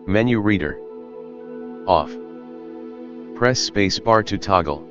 Menu reader. Off. Press space bar to toggle.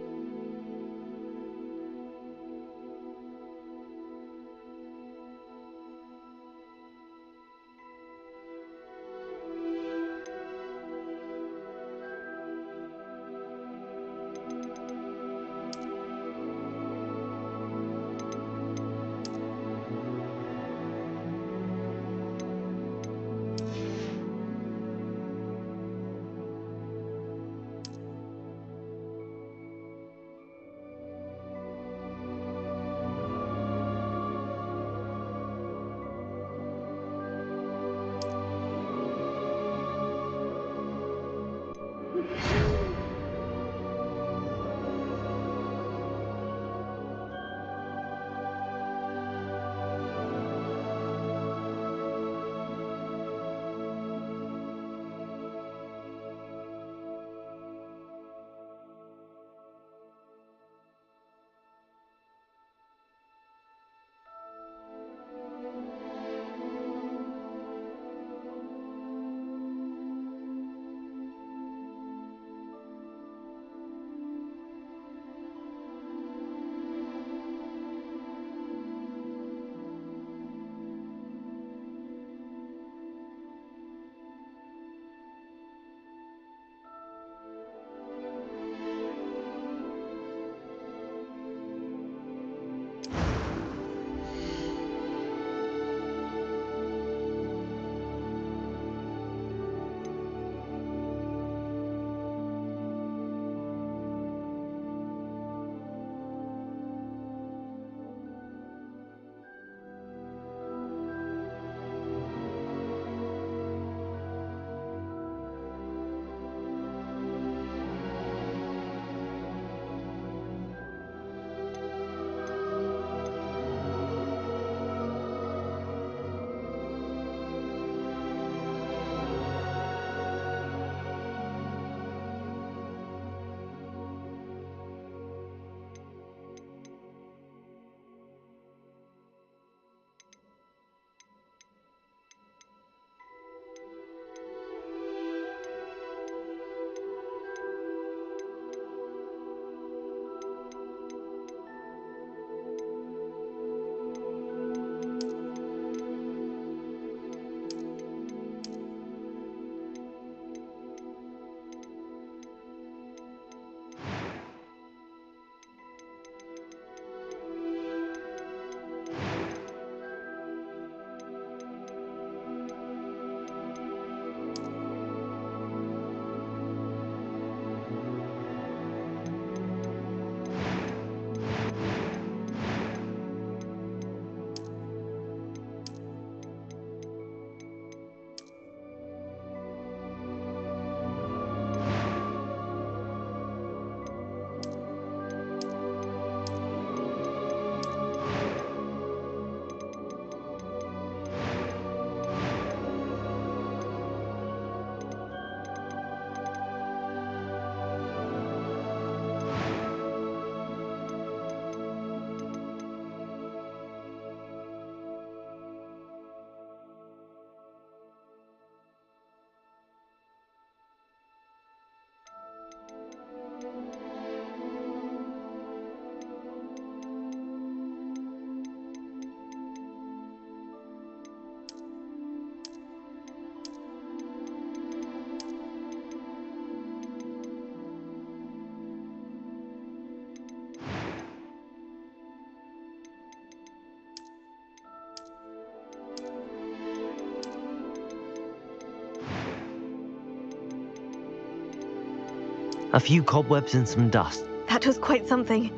A few cobwebs and some dust. That was quite something.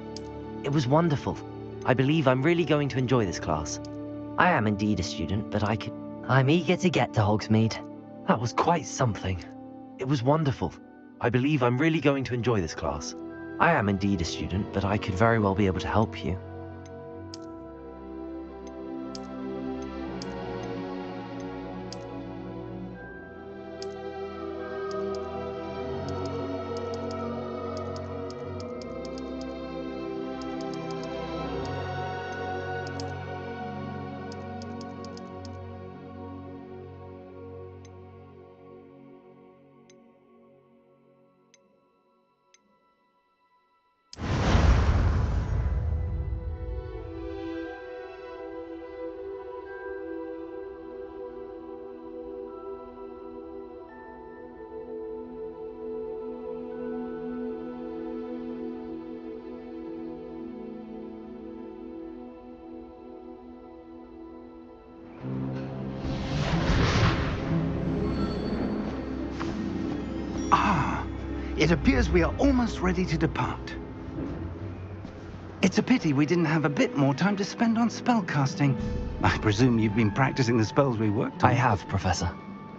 It was wonderful. I believe I'm really going to enjoy this class. I am indeed a student, but I'm eager to get to Hogsmeade. That was quite something. It was wonderful. I believe I'm really going to enjoy this class. I am indeed a student, but I could very well be able to help you. It appears we are almost ready to depart. It's a pity we didn't have a bit more time to spend on spellcasting. I presume you've been practicing the spells we worked on? I have, Professor.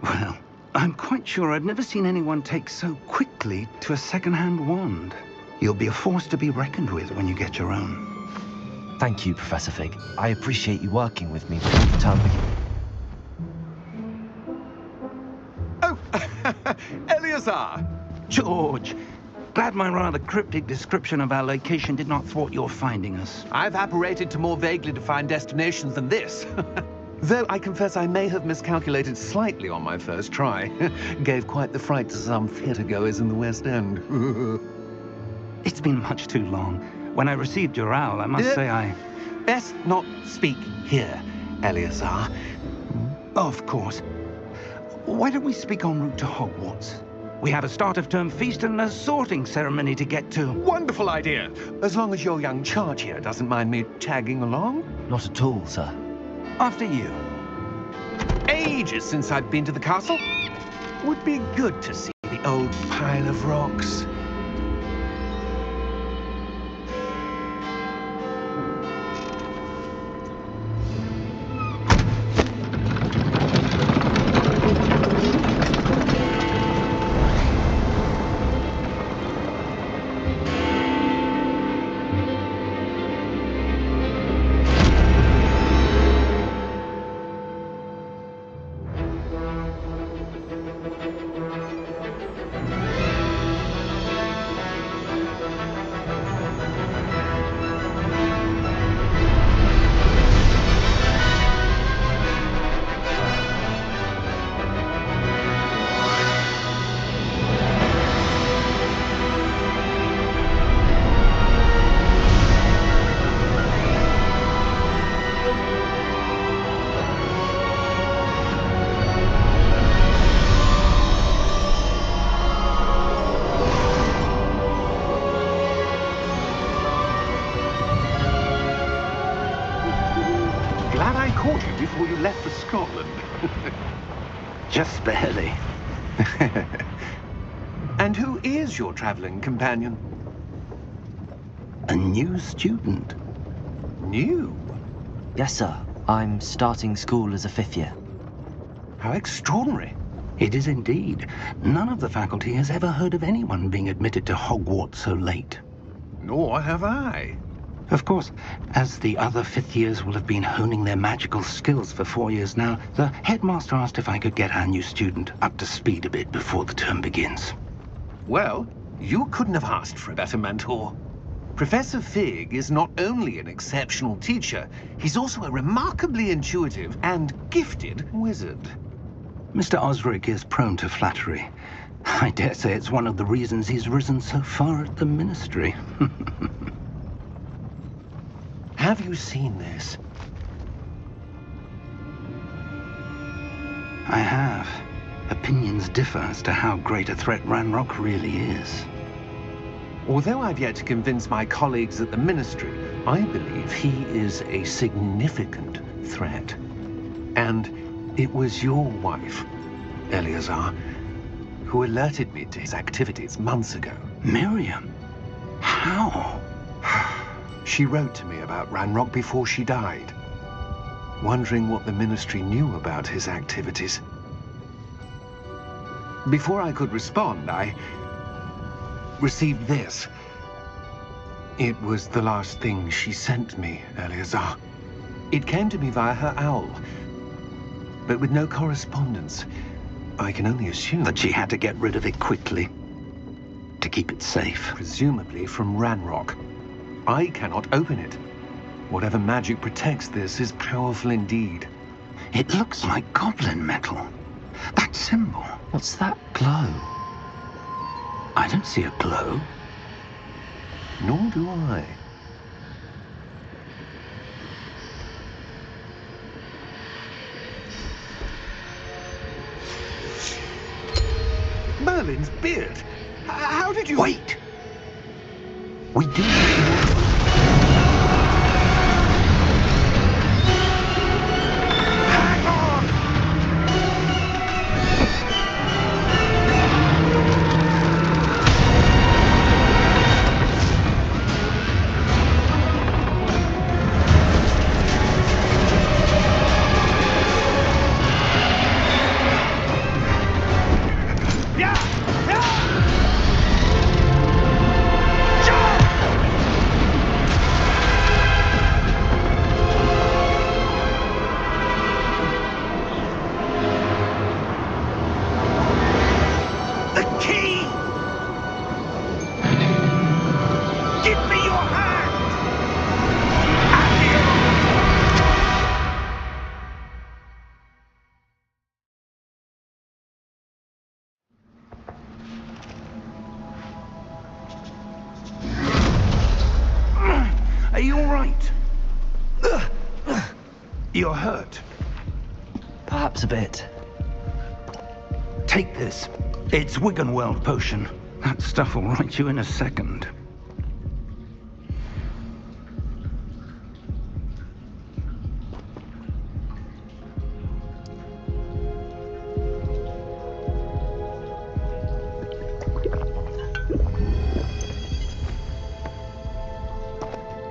Well, I'm quite sure I've never seen anyone take so quickly to a second-hand wand. You'll be a force to be reckoned with when you get your own. Thank you, Professor Fig. I appreciate you working with me before the term begins. Oh, Eleazar! George, glad my rather cryptic description of our location did not thwart your finding us. I've apparated to more vaguely defined destinations than this. Though I confess I may have miscalculated slightly on my first try. Gave quite the fright to some theatre-goers in the West End. It's been much too long. When I received your owl, I must say I... Best not speak here, Eleazar. Of course. Why don't we speak en route to Hogwarts? We have a start-of-term feast and a sorting ceremony to get to. Wonderful idea! As long as your young charge here doesn't mind me tagging along. Not at all, sir. After you. Ages since I've been to the castle. Would be good to see the old pile of rocks. Glad I caught you before you left for Scotland. Just barely. And who is your traveling companion? A new student. New? Yes, sir. I'm starting school as a 5th year. How extraordinary. It is indeed. None of the faculty has ever heard of anyone being admitted to Hogwarts so late. Nor have I. Of course, as the other 5th years will have been honing their magical skills for 4 years now, the headmaster asked if I could get our new student up to speed a bit before the term begins. Well, you couldn't have asked for a better mentor. Professor Fig is not only an exceptional teacher, he's also a remarkably intuitive and gifted wizard. Mr. Osric is prone to flattery. I dare say it's one of the reasons he's risen so far at the ministry. Have you seen this? I have. Opinions differ as to how great a threat Ranrock really is. Although I've yet to convince my colleagues at the ministry, I believe he is a significant threat. And it was your wife, Eleazar, who alerted me to his activities months ago. Miriam? How? She wrote to me about Ranrock before she died, wondering what the ministry knew about his activities. Before I could respond, I received this. It was the last thing she sent me, Eleazar. It came to me via her owl, but with no correspondence. I can only assume That she had to get rid of it quickly, to keep it safe. presumably from Ranrock. I cannot open it. Whatever magic protects this is powerful indeed. It looks like goblin metal. That symbol. What's that glow? I don't see a glow. Nor do I. Merlin's beard. How did you... Wait! We do... Hang on! You're hurt. Perhaps a bit. Take this. It's Wiggenweld potion. That stuff will right you in a second.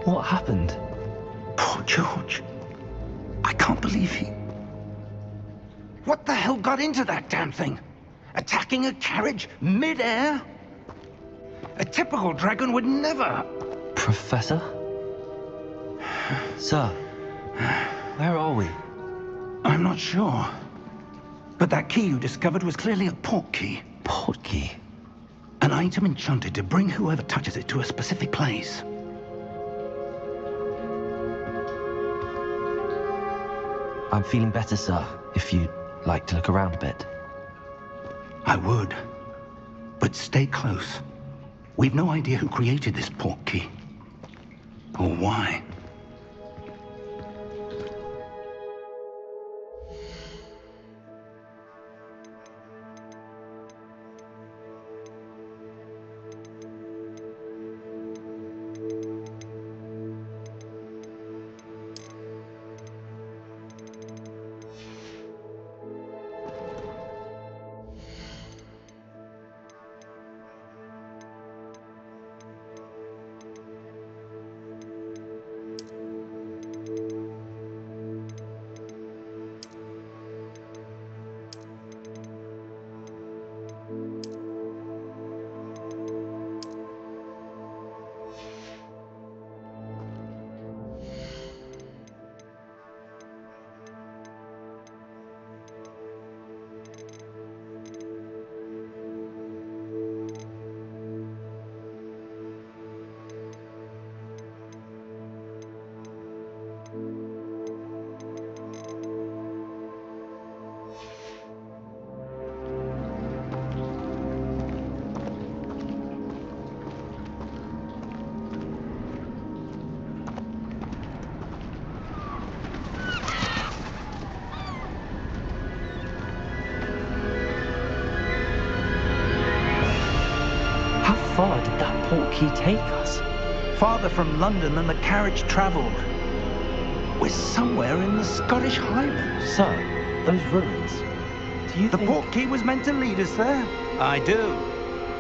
What happened? Poor George. I can't believe he... What the hell got into that damn thing? Attacking a carriage mid-air? A typical dragon would never... Professor? Sir, where are we? I'm not sure. But that key you discovered was clearly a port key. Port key? An item enchanted to bring whoever touches it to a specific place. I'm feeling better, sir, if you'd like to look around a bit. I would. But stay close. We've no idea who created this port key. Or why. How far did that port key take us? Farther from London than the carriage traveled. We're somewhere in the Scottish Highlands. Sir, those ruins. Do you The think... port key was meant to lead us there? I do.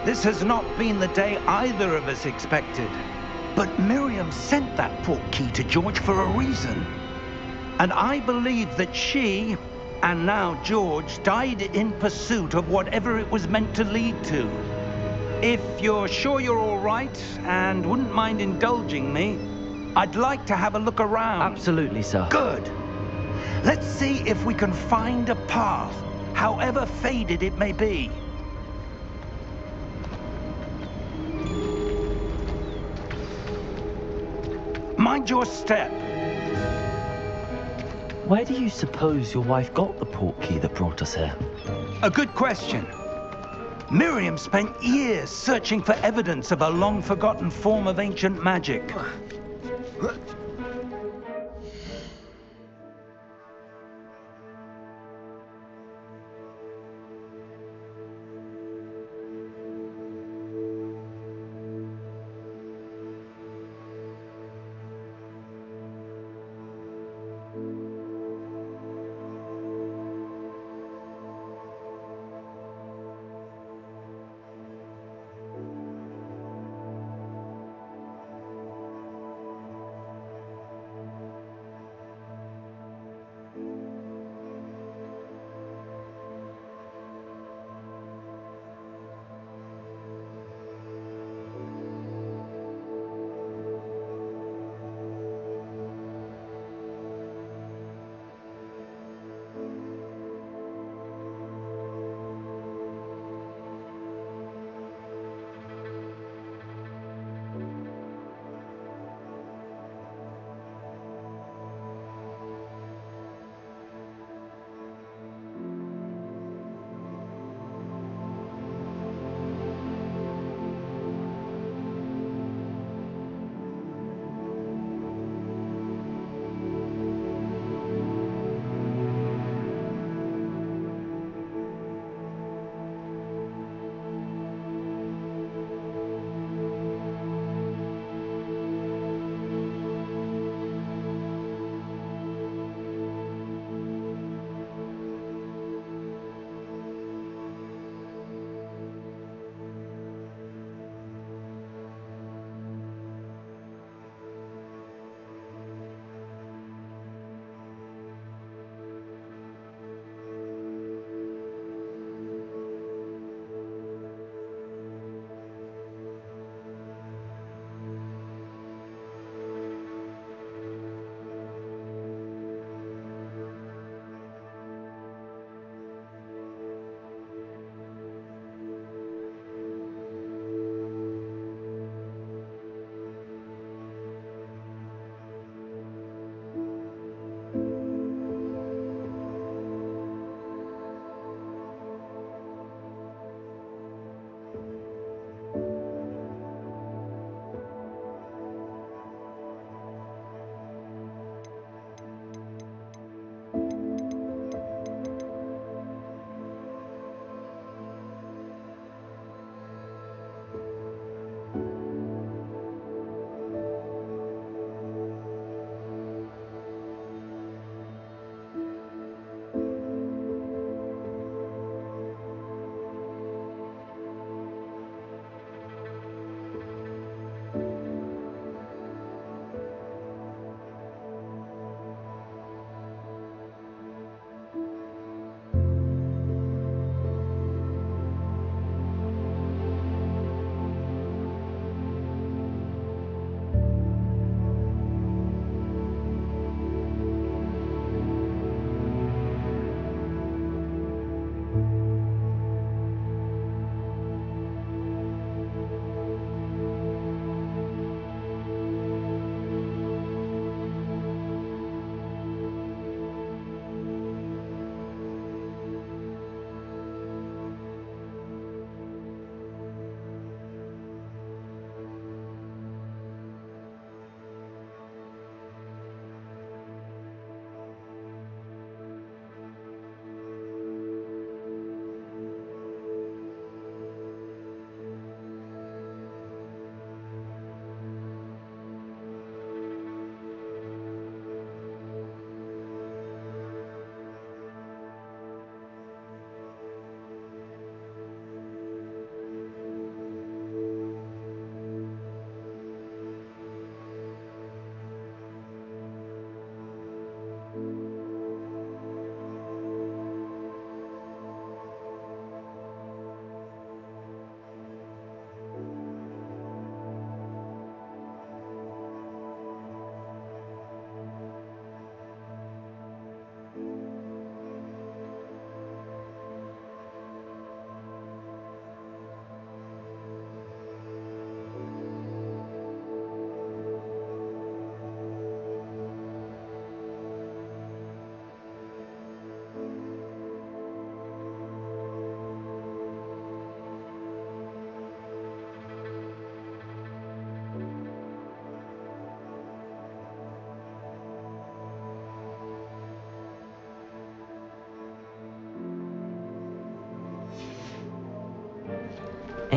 This has not been the day either of us expected. But Miriam sent that port key to George for a reason. And I believe that she, and now George, died in pursuit of whatever it was meant to lead to. If you're sure you're all right and wouldn't mind indulging me, I'd like to have a look around. Absolutely, sir. Good. Let's see if we can find a path, however faded it may be. Mind your step. Where do you suppose your wife got the port key that brought us here? A good question. Miriam spent years searching for evidence of a long-forgotten form of ancient magic.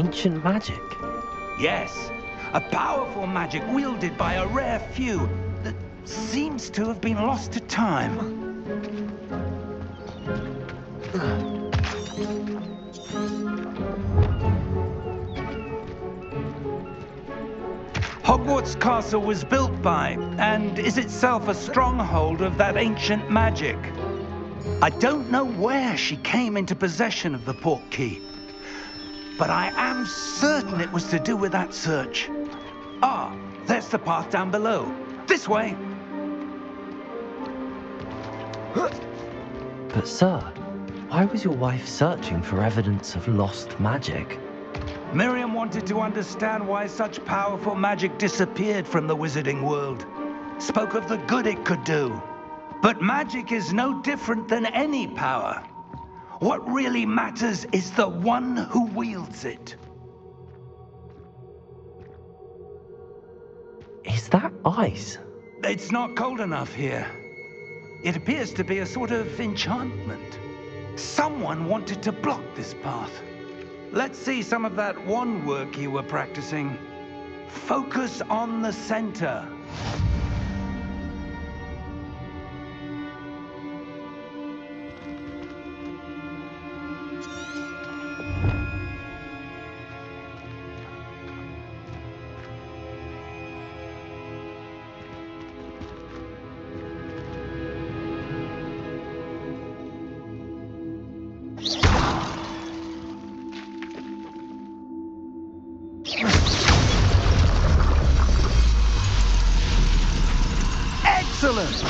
Ancient magic? Yes, a powerful magic wielded by a rare few that seems to have been lost to time. Hogwarts Castle was built by, and is itself a stronghold of that ancient magic. I don't know where she came into possession of the portkey, but I am certain it was to do with that search. Ah, there's the path down below. This way! But sir, why was your wife searching for evidence of lost magic? Miriam wanted to understand why such powerful magic disappeared from the wizarding world. Spoke of the good it could do. But magic is no different than any power. What really matters is the one who wields it. Is that ice? It's not cold enough here. It appears to be a sort of enchantment. Someone wanted to block this path. Let's see some of that wand work you were practicing. Focus on the center. Excellent!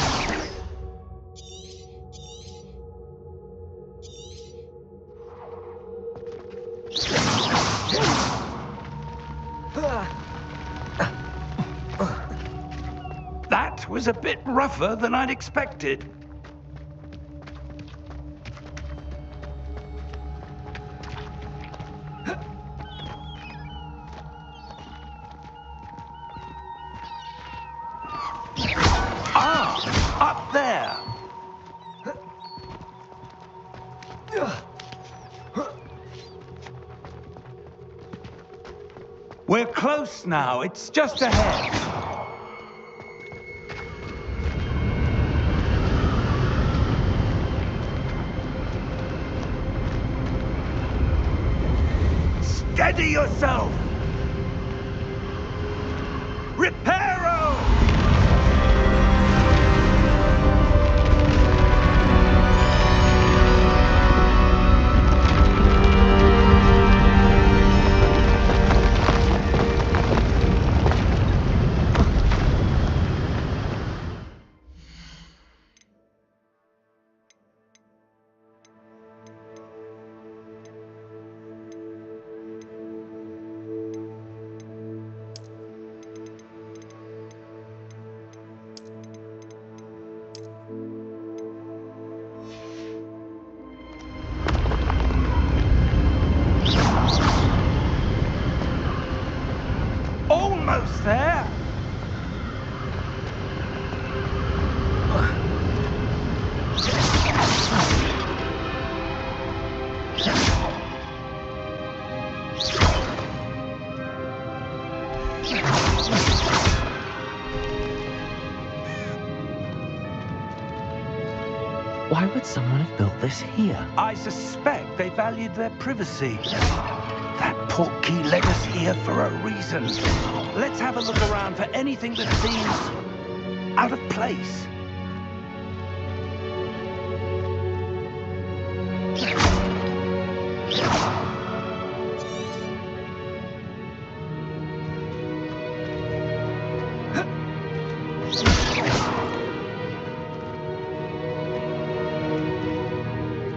That was a bit rougher than I'd expected. Up there! We're close now. It's just ahead. Steady yourself! Reparo! Almost there. Why would someone have built this here? I suspect they valued their privacy. That portkey led us here for a reason. Let's have a look around for anything that seems out of place.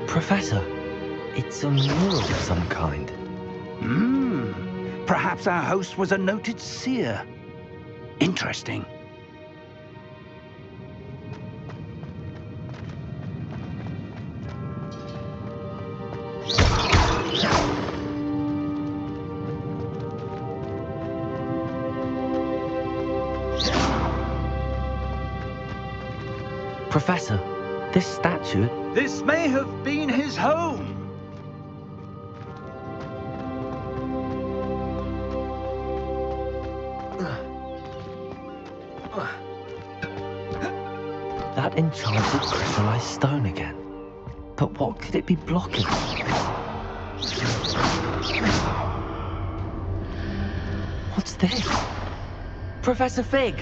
Professor, it's a mural of some kind. Perhaps our host was a noted seer. Interesting. Professor, this statue... This may have been his home. that enchanted crystallized stone again. But what could it be blocking? What's this? Professor Fig!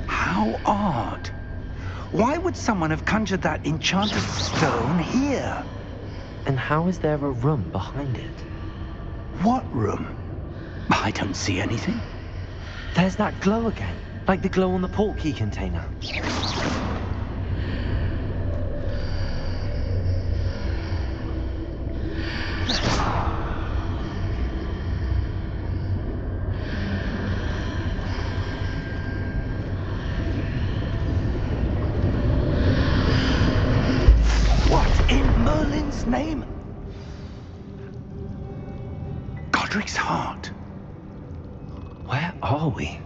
How odd. Why would someone have conjured that enchanted stone here? And how is there a room behind it? What room? I don't see anything. There's that glow again, like the glow on the portkey container. What in Merlin's name? Godric's heart. Where are we?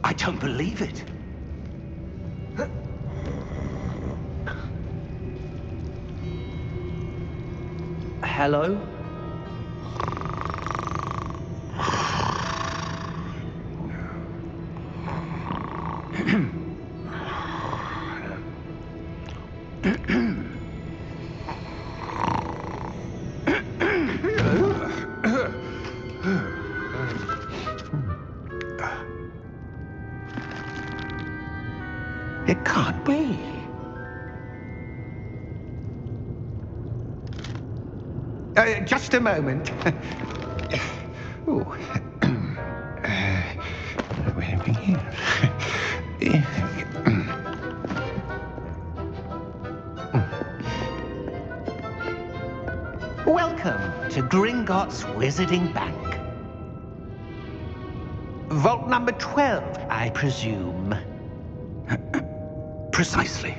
I don't believe it. Hello? It can't be. Just a moment. Ooh. Where are we here? Welcome to Gringotts Wizarding Bank. Vault number 12, I presume. Precisely.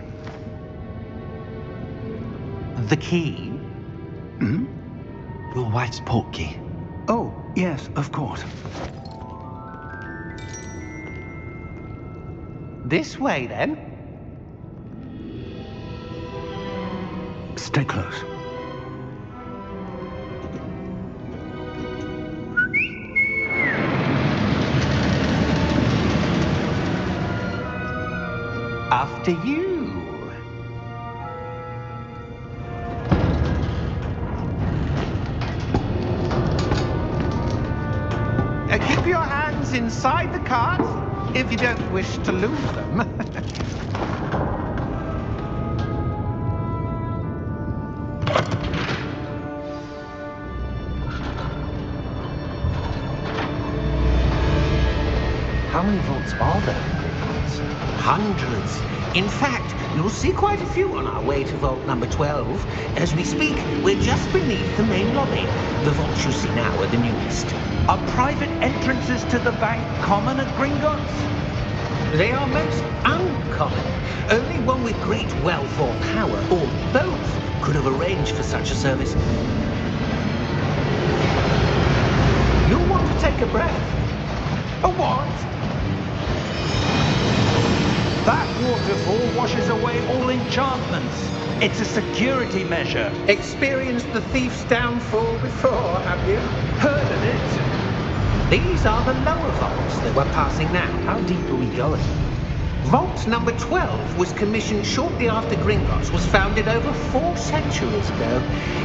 The key? Hmm? Your wife's portkey. Oh, yes, of course. This way, then. Stay close. After you. Keep your hands inside the cart if you don't wish to lose them. How many vaults are there in Gringotts? Hundreds. In fact, you'll see quite a few on our way to vault number 12. As we speak, we're just beneath the main lobby. The vaults you see now are the newest. Are private entrances to the bank common at Gringotts? They are most uncommon. Only one with great wealth or power, or both, could have arranged for such a service. You'll want to take a breath. A what? That waterfall washes away all enchantments. It's a security measure. Experienced the thief's downfall before, have you? Heard of it? These are the lower vaults that we're passing now. How deep are we going? Vault number 12 was commissioned shortly after Gringotts was founded over 4 centuries ago.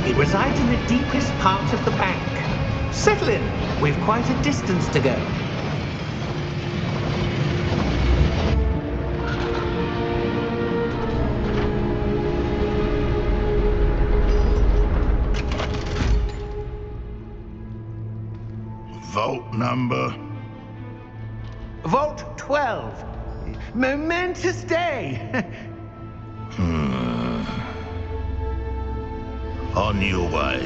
It resides in the deepest part of the bank. Settle in. We've quite a distance to go. Vault number? Vault 12. Momentous day. On your way.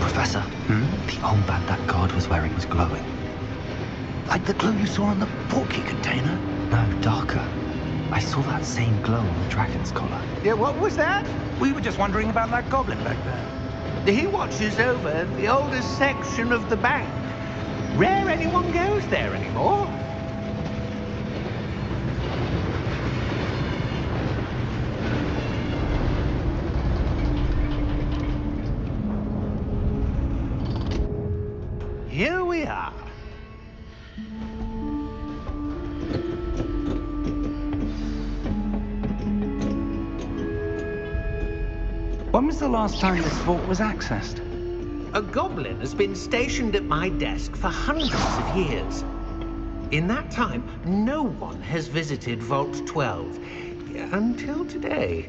Professor, the armband that guard was wearing was glowing. Like the glow you saw on the portkey container? No, darker. I saw that same glow on the dragon's collar. Yeah, what was that? We were just wondering about that goblin back there. He watches over the oldest section of the bank. Rare anyone goes there anymore. Here we are. When was the last time this vault was accessed? A goblin has been stationed at my desk for hundreds of years. In that time, no one has visited Vault 12 until today.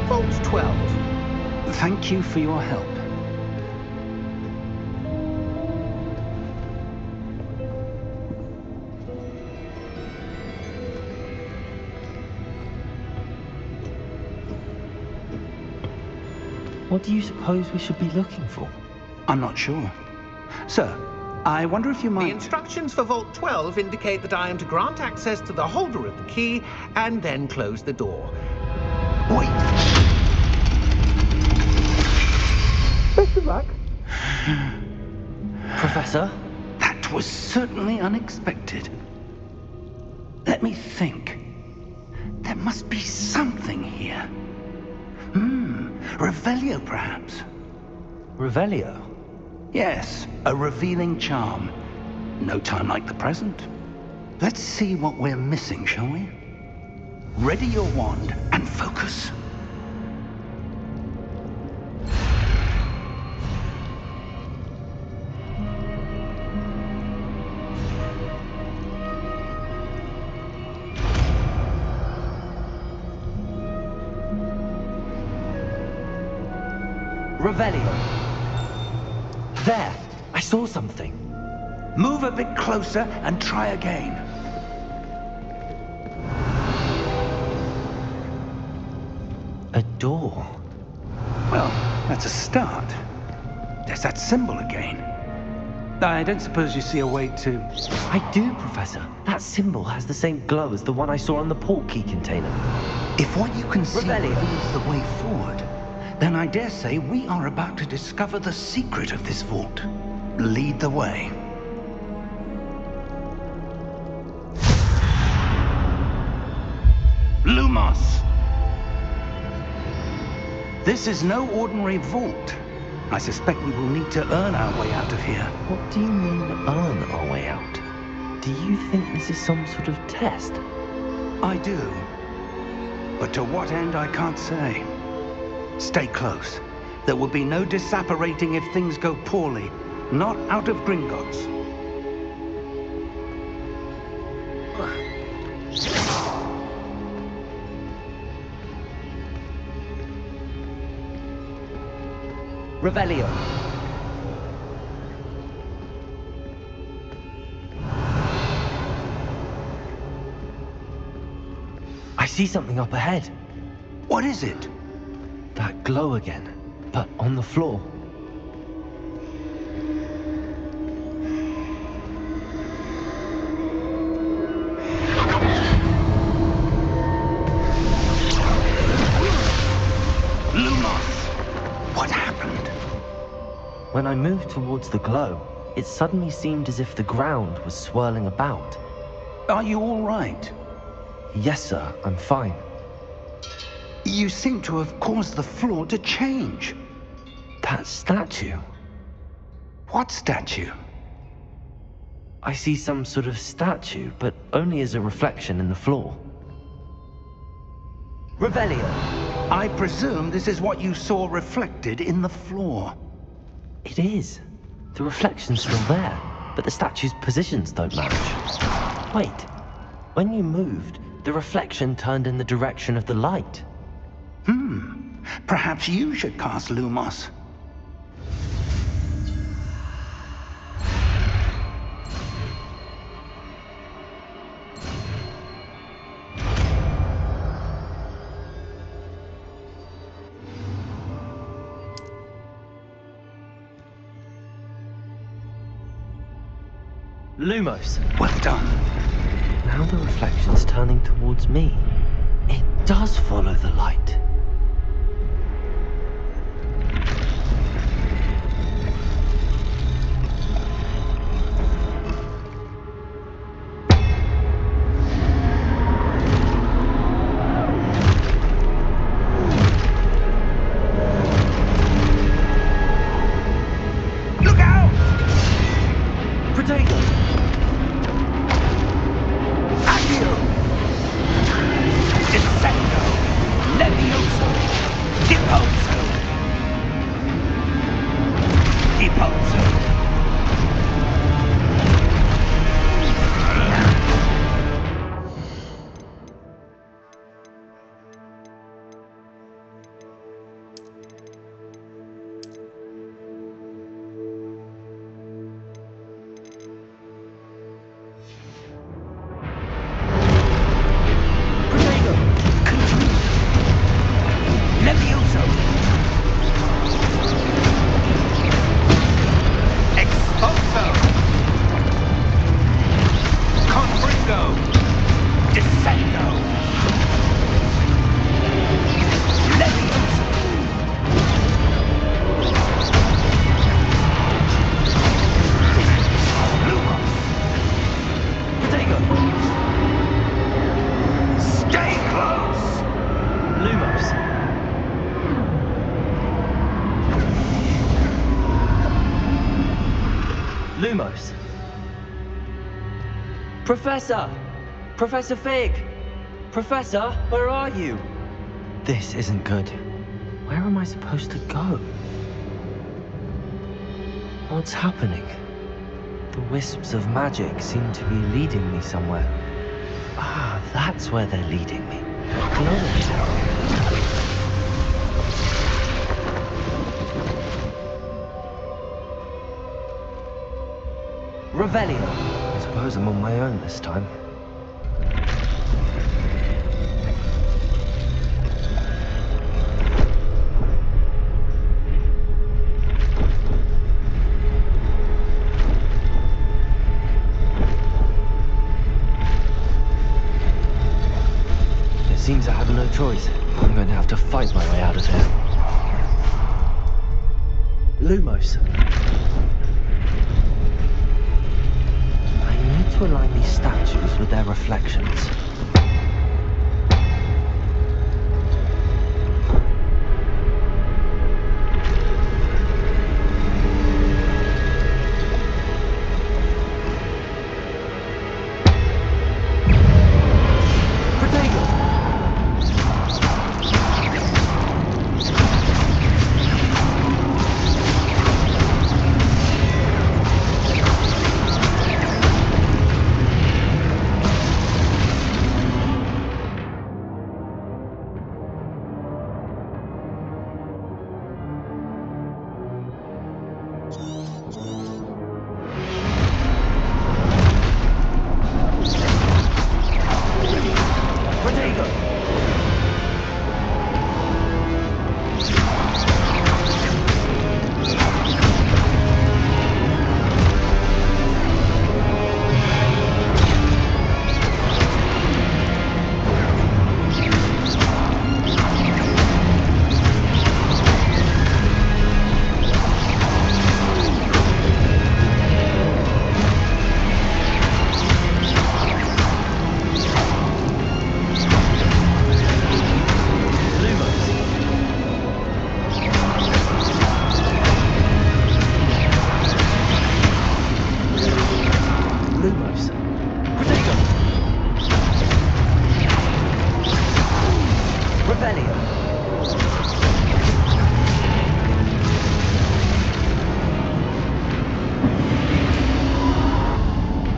Vault 12. Thank you for your help. What do you suppose we should be looking for? I'm not sure. Sir, I wonder if you The might... instructions for Vault 12 indicate that I am to grant access to the holder of the key and then close the door. Wait! Best of luck. Professor? That was certainly unexpected. Let me think. There must be something here. Revelio, perhaps. Revelio? Yes, a revealing charm. No time like the present. Let's see what we're missing, shall we? Ready your wand and focus. Revelio. There! I saw something. Move a bit closer and try again. A door. Well, that's a start. There's that symbol again. I don't suppose you see a way to... I do, Professor. That symbol has the same glow as the one I saw on the port key container. If what you can see Revelio. reveals the way forward, then I dare say we are about to discover the secret of this vault. Lead the way. Lumos! This is no ordinary vault. I suspect we will need to earn our way out of here. What do you mean, earn our way out? Do you think this is some sort of test? I do. But to what end, I can't say. Stay close. There will be no disapparating if things go poorly. Not out of Gringotts. Revelio. I see something up ahead. What is it? That glow again, but on the floor. Lumos! What happened? When I moved towards the glow, it suddenly seemed as if the ground was swirling about. Are you all right? Yes, sir, I'm fine. You seem to have caused the floor to change. That statue. What statue? I see some sort of statue, but only as a reflection in the floor. Revelio. I presume this is what you saw reflected in the floor. It is. The reflection's still there, but the statue's positions don't match. Wait. When you moved, the reflection turned in the direction of the light. Perhaps you should cast Lumos. Lumos. Well done. Now the reflection's turning towards me. It does follow the light. Look out! Protego! Accio! Descendo! Levioso! Deposo! Deposo! Protego! Continue! Levioso! Exposo! Confringo! Descendo! Levioso! Lumos! Protego! Stay close! Lumos. Lumos. Professor! Professor Fig! Professor, where are you? This isn't good. Where am I supposed to go? What's happening? The wisps of magic seem to be leading me somewhere. Ah, that's where they're leading me. Glowing. Revelio. I suppose I'm on my own this time. It seems I have no choice. I'm going to have to fight my way out of here. Lumos. I need to align these statues with their reflections.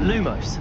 Lumos.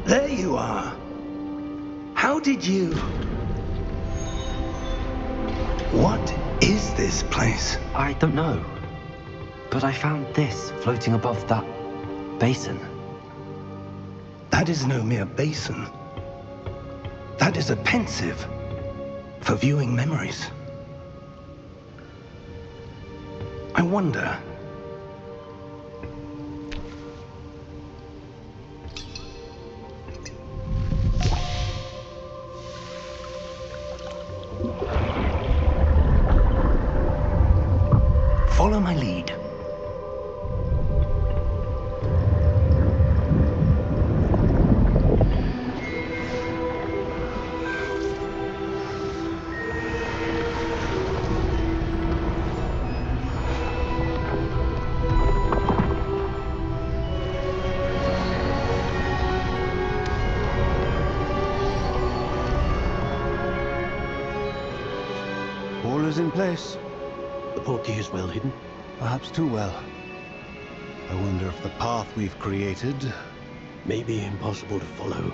There you are. How did you... What is this place? I don't know. But I found this floating above that basin. That is no mere basin. That is a pensive for viewing memories. I wonder... Follow my lead. All is in place. The portkey is well hidden. Perhaps too well. I wonder if the path we've created... May be impossible to follow.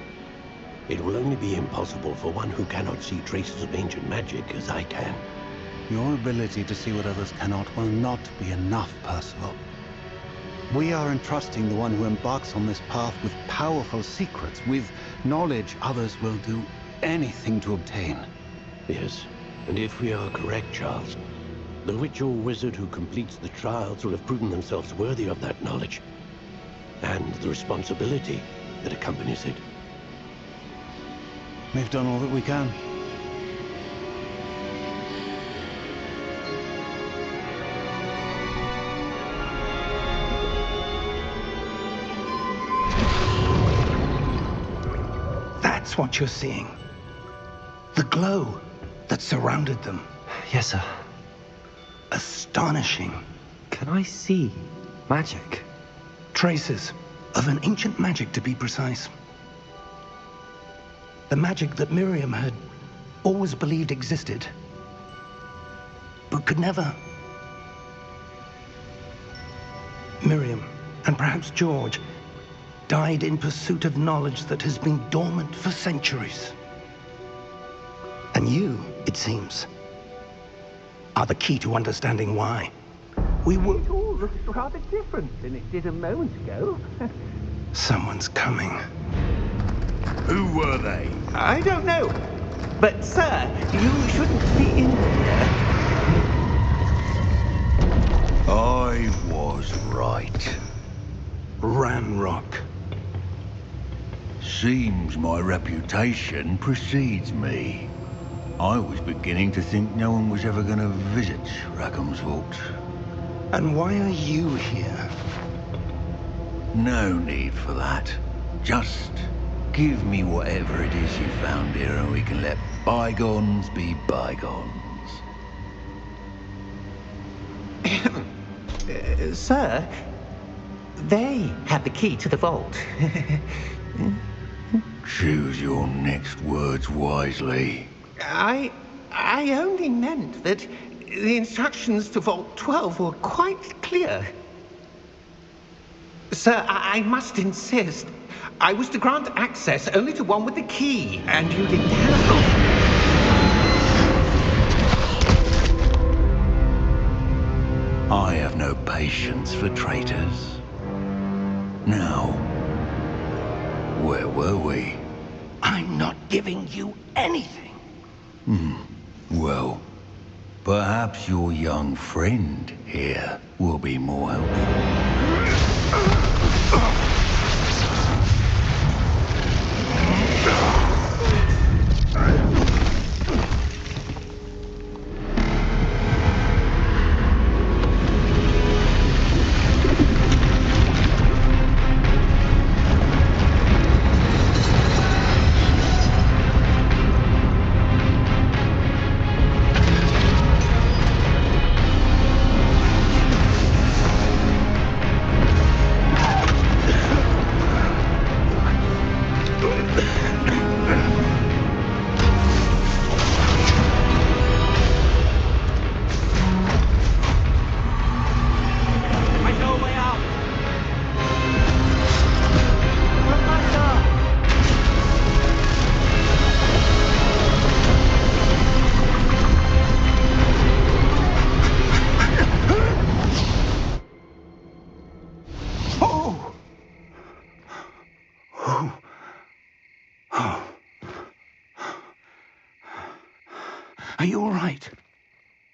It will only be impossible for one who cannot see traces of ancient magic as I can. Your ability to see what others cannot will not be enough, Percival. We are entrusting the one who embarks on this path with powerful secrets, with knowledge others will do anything to obtain. Yes, and if we are correct, Charles, the witch or wizard who completes the trials will have proven themselves worthy of that knowledge, and the responsibility that accompanies it. We've done all that we can. That's what you're seeing. The glow that surrounded them. Yes, sir. Astonishing. Can I see magic? Traces of an ancient magic, to be precise. The magic that Miriam had always believed existed, but could never. Miriam, and perhaps George, died in pursuit of knowledge that has been dormant for centuries. And you, it seems, are the key to understanding why. We were... It all looks rather different than it did a moment ago. Someone's coming. Who were they? I don't know. But, sir, you shouldn't be in here. I was right. Ranrock. Seems my reputation precedes me. I was beginning to think no one was ever going to visit Rackham's Vault. And why are you here? No need for that. Just give me whatever it is you found here and we can let bygones be bygones. Sir, they had the key to the vault. Choose your next words wisely. I only meant that the instructions to Vault 12 were quite clear. Sir, I must insist. I was to grant access only to one with the key, and you didn't have I have no patience for traitors. Now, where were we? I'm not giving you anything. Well, perhaps your young friend here will be more helpful. Are you all right?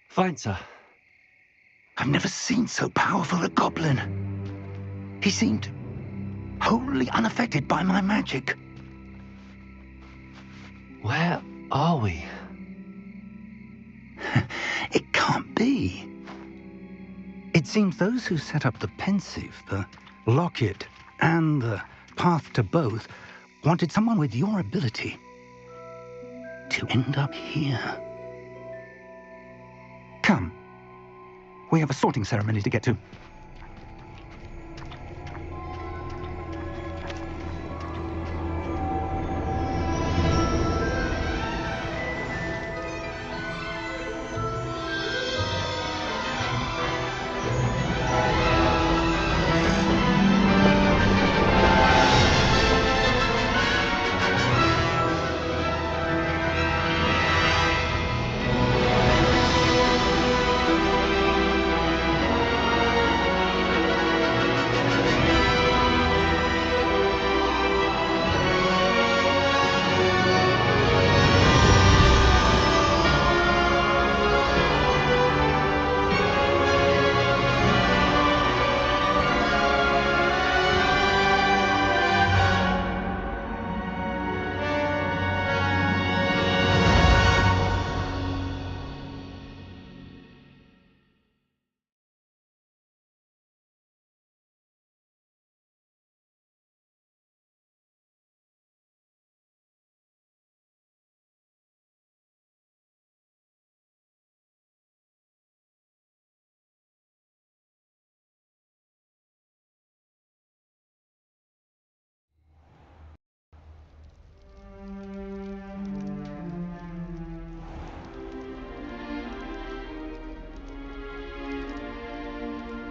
Fine, sir. I've never seen so powerful a goblin. He seemed wholly unaffected by my magic. Where are we? It can't be. It seems those who set up the pensive, the locket, and the path to both wanted someone with your ability to end up here. Come. We have a sorting ceremony to get to.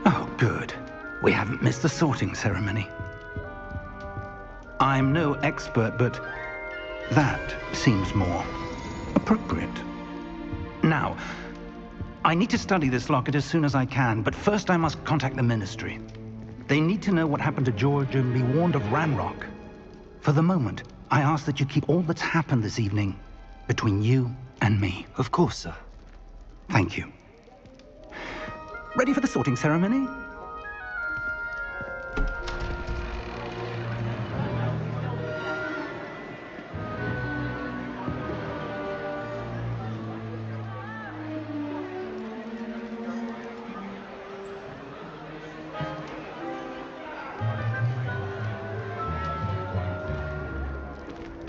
Oh, good. We haven't missed the sorting ceremony. I'm no expert, but that seems more appropriate. Now, I need to study this locket as soon as I can, but first I must contact the Ministry. They need to know what happened to George and be warned of Ranrock. For the moment, I ask that you keep all that's happened this evening between you and me. Of course, sir. Thank you. Ready for the sorting ceremony?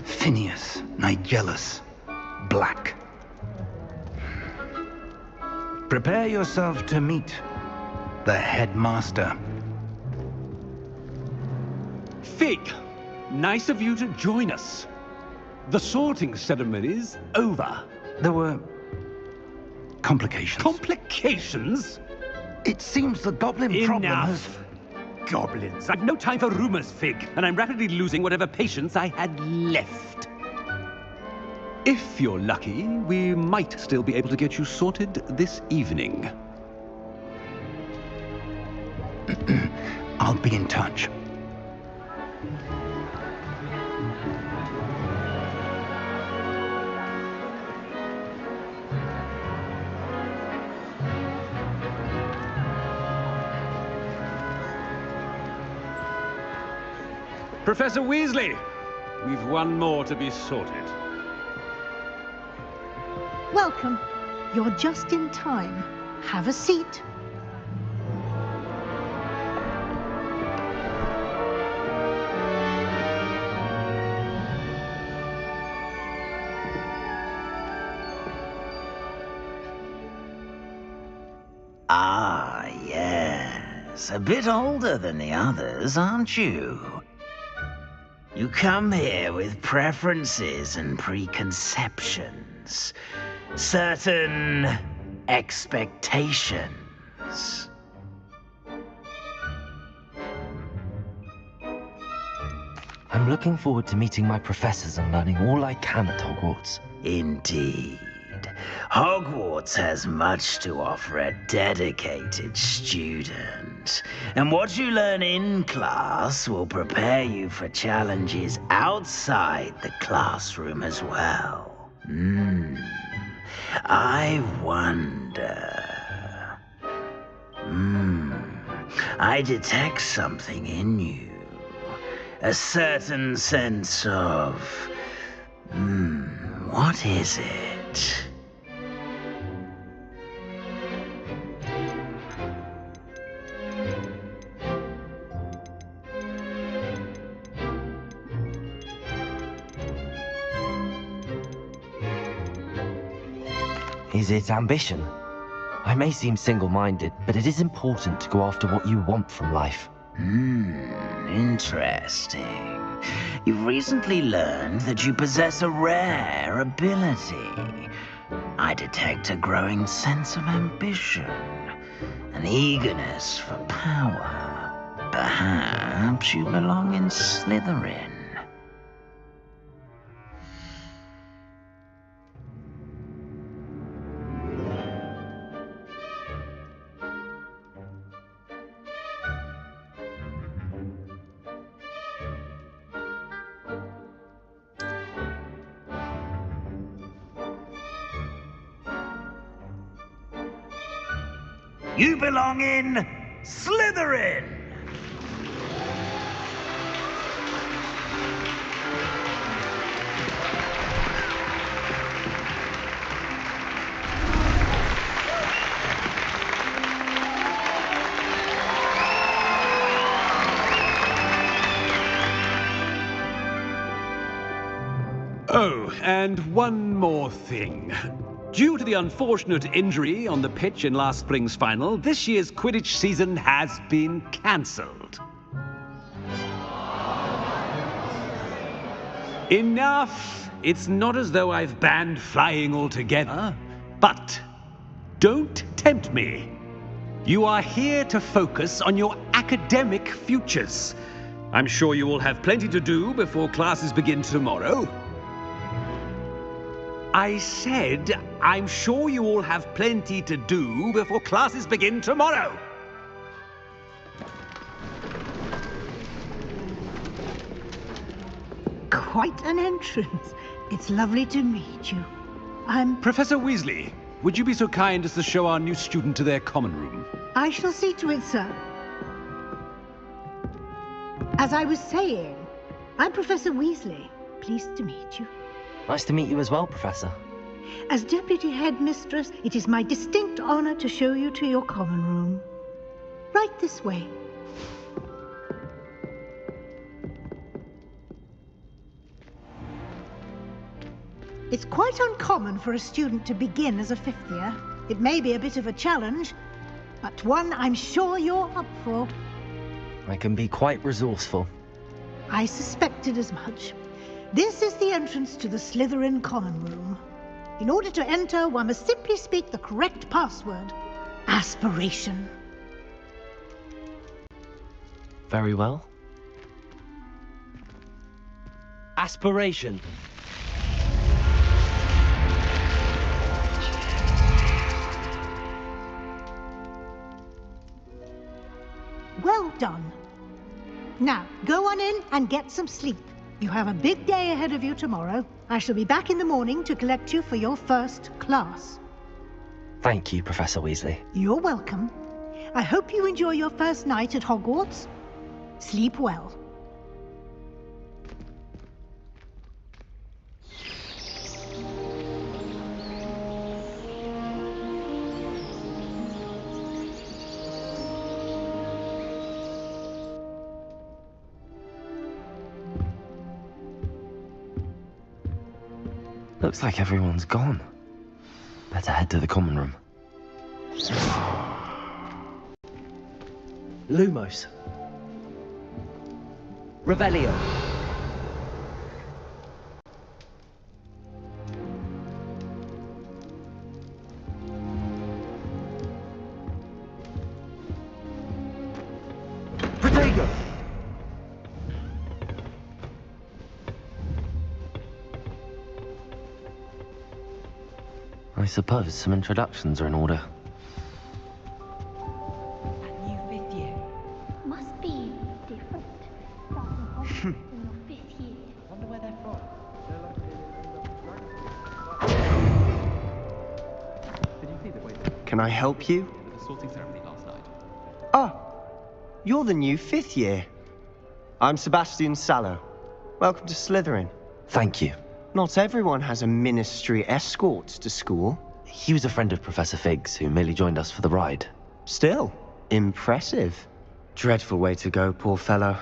Phineas, Nigellus, Black. Prepare yourself to meet the headmaster. Fig, nice of you to join us. The sorting ceremony's over. There were complications. Complications? It seems the goblin problem has... Enough. Goblins. I've no time for rumors, Fig, and I'm rapidly losing whatever patience I had left. If you're lucky, we might still be able to get you sorted this evening. I'll be in touch. Professor Weasley, we've one more to be sorted. Welcome. You're just in time. Have a seat. Ah, yes. A bit older than the others, aren't you? You come here with preferences and preconceptions. Certain expectations. I'm looking forward to meeting my professors and learning all I can at Hogwarts. Indeed. Hogwarts has much to offer a dedicated student. And what you learn in class will prepare you for challenges outside the classroom as well. I wonder... I detect something in you. A certain sense of... what is it? Is it ambition? I may seem single-minded, but it is important to go after what you want from life. Interesting. You've recently learned that you possess a rare ability. I detect a growing sense of ambition, an eagerness for power. Perhaps you belong in Slytherin. You belong in Slytherin! Oh, and one more thing. Due to the unfortunate injury on the pitch in last spring's final, this year's Quidditch season has been cancelled. Enough! It's not as though I've banned flying altogether, but don't tempt me. You are here to focus on your academic futures. I'm sure you will have plenty to do before classes begin tomorrow. I said, I'm sure you all have plenty to do before classes begin tomorrow. Quite an entrance. It's lovely to meet you. I'm... Professor Weasley, would you be so kind as to show our new student to their common room? I shall see to it, sir. As I was saying, I'm Professor Weasley. Pleased to meet you. Nice to meet you as well, Professor. As Deputy Headmistress, it is my distinct honor to show you to your common room. Right this way. It's quite uncommon for a student to begin as a fifth year. It may be a bit of a challenge, but one I'm sure you're up for. I can be quite resourceful. I suspected as much. This is the entrance to the Slytherin common room. In order to enter, one must simply speak the correct password. Aspiration. Very well. Aspiration. Well done. Now, go on in and get some sleep. You have a big day ahead of you tomorrow. I shall be back in the morning to collect you for your first class. Thank you, Professor Weasley. You're welcome. I hope you enjoy your first night at Hogwarts. Sleep well. Looks like everyone's gone. Better head to the common room. Lumos. Revelio. Protego. I suppose some introductions are in order. That new fifth year must be different. Starting off in your fifth year. Wonder where they're from. Can I help you? The sorting ceremony last night. Ah, you're the new 5th year. I'm Sebastian Sallow. Welcome to Slytherin. Thank you. Not everyone has a ministry escort to school. He was a friend of Professor Fig's who merely joined us for the ride. Still, impressive. Dreadful way to go, poor fellow.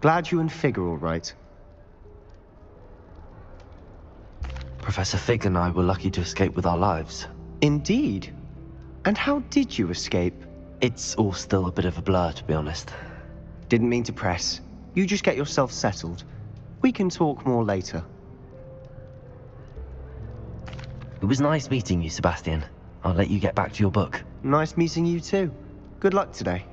Glad you and Fig are all right. Professor Fig and I were lucky to escape with our lives. Indeed. And how did you escape? It's all still a bit of a blur, to be honest. Didn't mean to press. You just get yourself settled. We can talk more later. It was nice meeting you, Sebastian. I'll let you get back to your book. Nice meeting you too. Good luck today.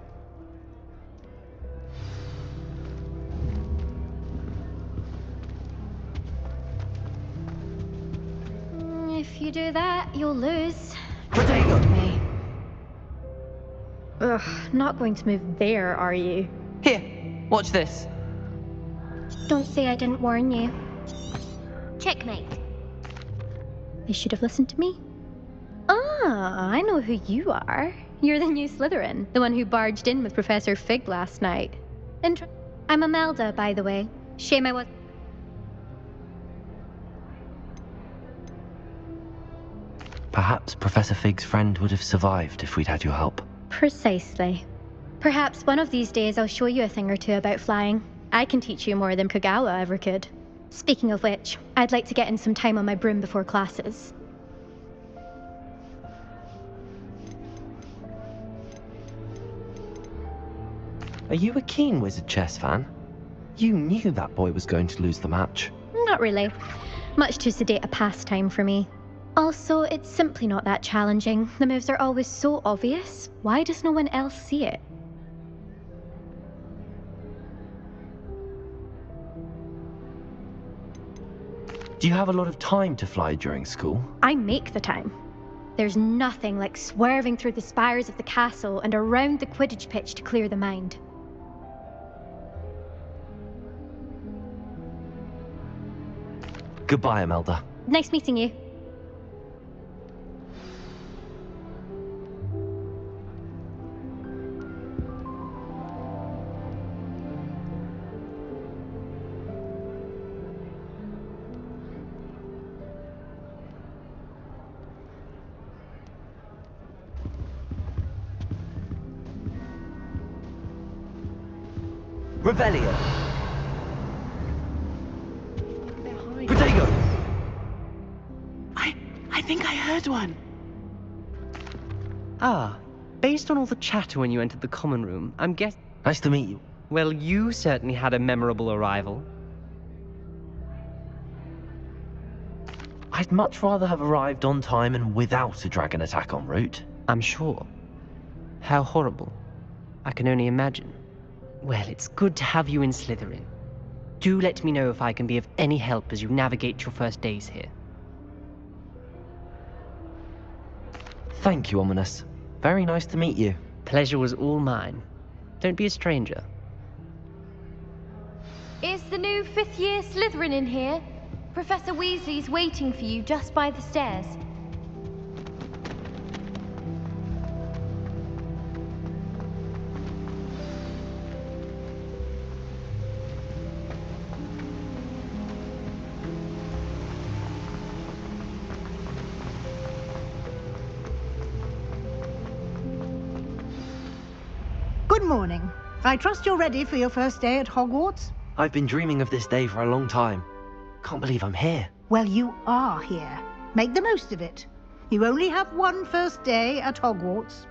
If you do that, you'll lose. Potato! Me. Ugh, not going to move there, are you? Here, watch this. Don't say I didn't warn you. Checkmate. They should have listened to me. Ah, I know who you are. You're the new Slytherin, the one who barged in with Professor Fig last night. I'm Imelda, by the way. Shame I was... Perhaps Professor Fig's friend would have survived if we'd had your help. Precisely. Perhaps one of these days I'll show you a thing or two about flying. I can teach you more than Kagawa ever could. Speaking of which, I'd like to get in some time on my broom before classes. Are you a keen Wizard chess fan? You knew that boy was going to lose the match. Not really. Much too sedate a pastime for me. Also, it's simply not that challenging. The moves are always so obvious. Why does no one else see it? Do you have a lot of time to fly during school? I make the time. There's nothing like swerving through the spires of the castle and around the Quidditch pitch to clear the mind. Goodbye, Imelda. Nice meeting you. Revelio! Potato! I think I heard one. Ah, based on all the chatter when you entered the common room, I'm guessing... Nice to meet you. Well, you certainly had a memorable arrival. I'd much rather have arrived on time and without a dragon attack en route. I'm sure. How horrible. I can only imagine. Well, it's good to have you in Slytherin. Do let me know if I can be of any help as you navigate your first days here. Thank you, Ominous. Very nice to meet you. Pleasure was all mine. Don't be a stranger. Is the new 5th year Slytherin in here? Professor Weasley's waiting for you just by the stairs. Good morning. I trust you're ready for your first day at Hogwarts? I've been dreaming of this day for a long time. Can't believe I'm here. Well, you are here. Make the most of it. You only have one first day at Hogwarts.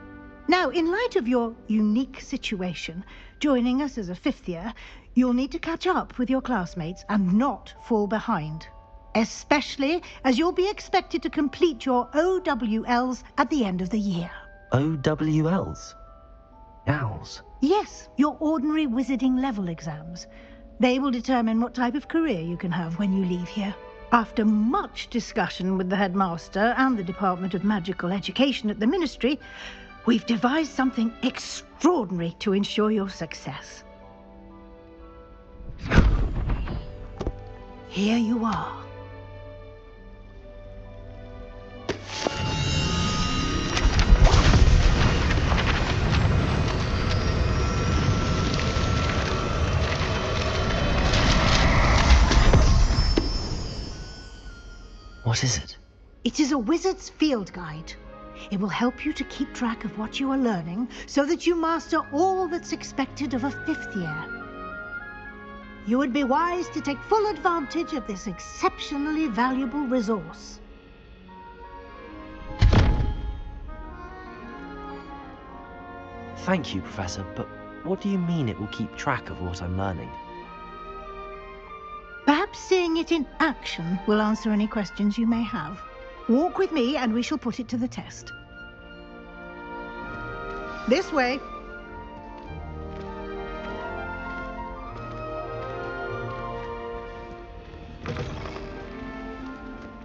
Now, in light of your unique situation, joining us as a 5th year, you'll need to catch up with your classmates and not fall behind. Especially as you'll be expected to complete your OWLs at the end of the year. OWLs? Owls? Yes, your ordinary wizarding level exams. They will determine what type of career you can have when you leave here. After much discussion with the headmaster and the Department of Magical Education at the Ministry, we've devised something extraordinary to ensure your success. Here you are. What is it? It is a wizard's field guide. It will help you to keep track of what you are learning so that you master all that's expected of a 5th year. You would be wise to take full advantage of this exceptionally valuable resource. Thank you, Professor, but what do you mean it will keep track of what I'm learning? Perhaps seeing it in action will answer any questions you may have. Walk with me and we shall put it to the test. This way.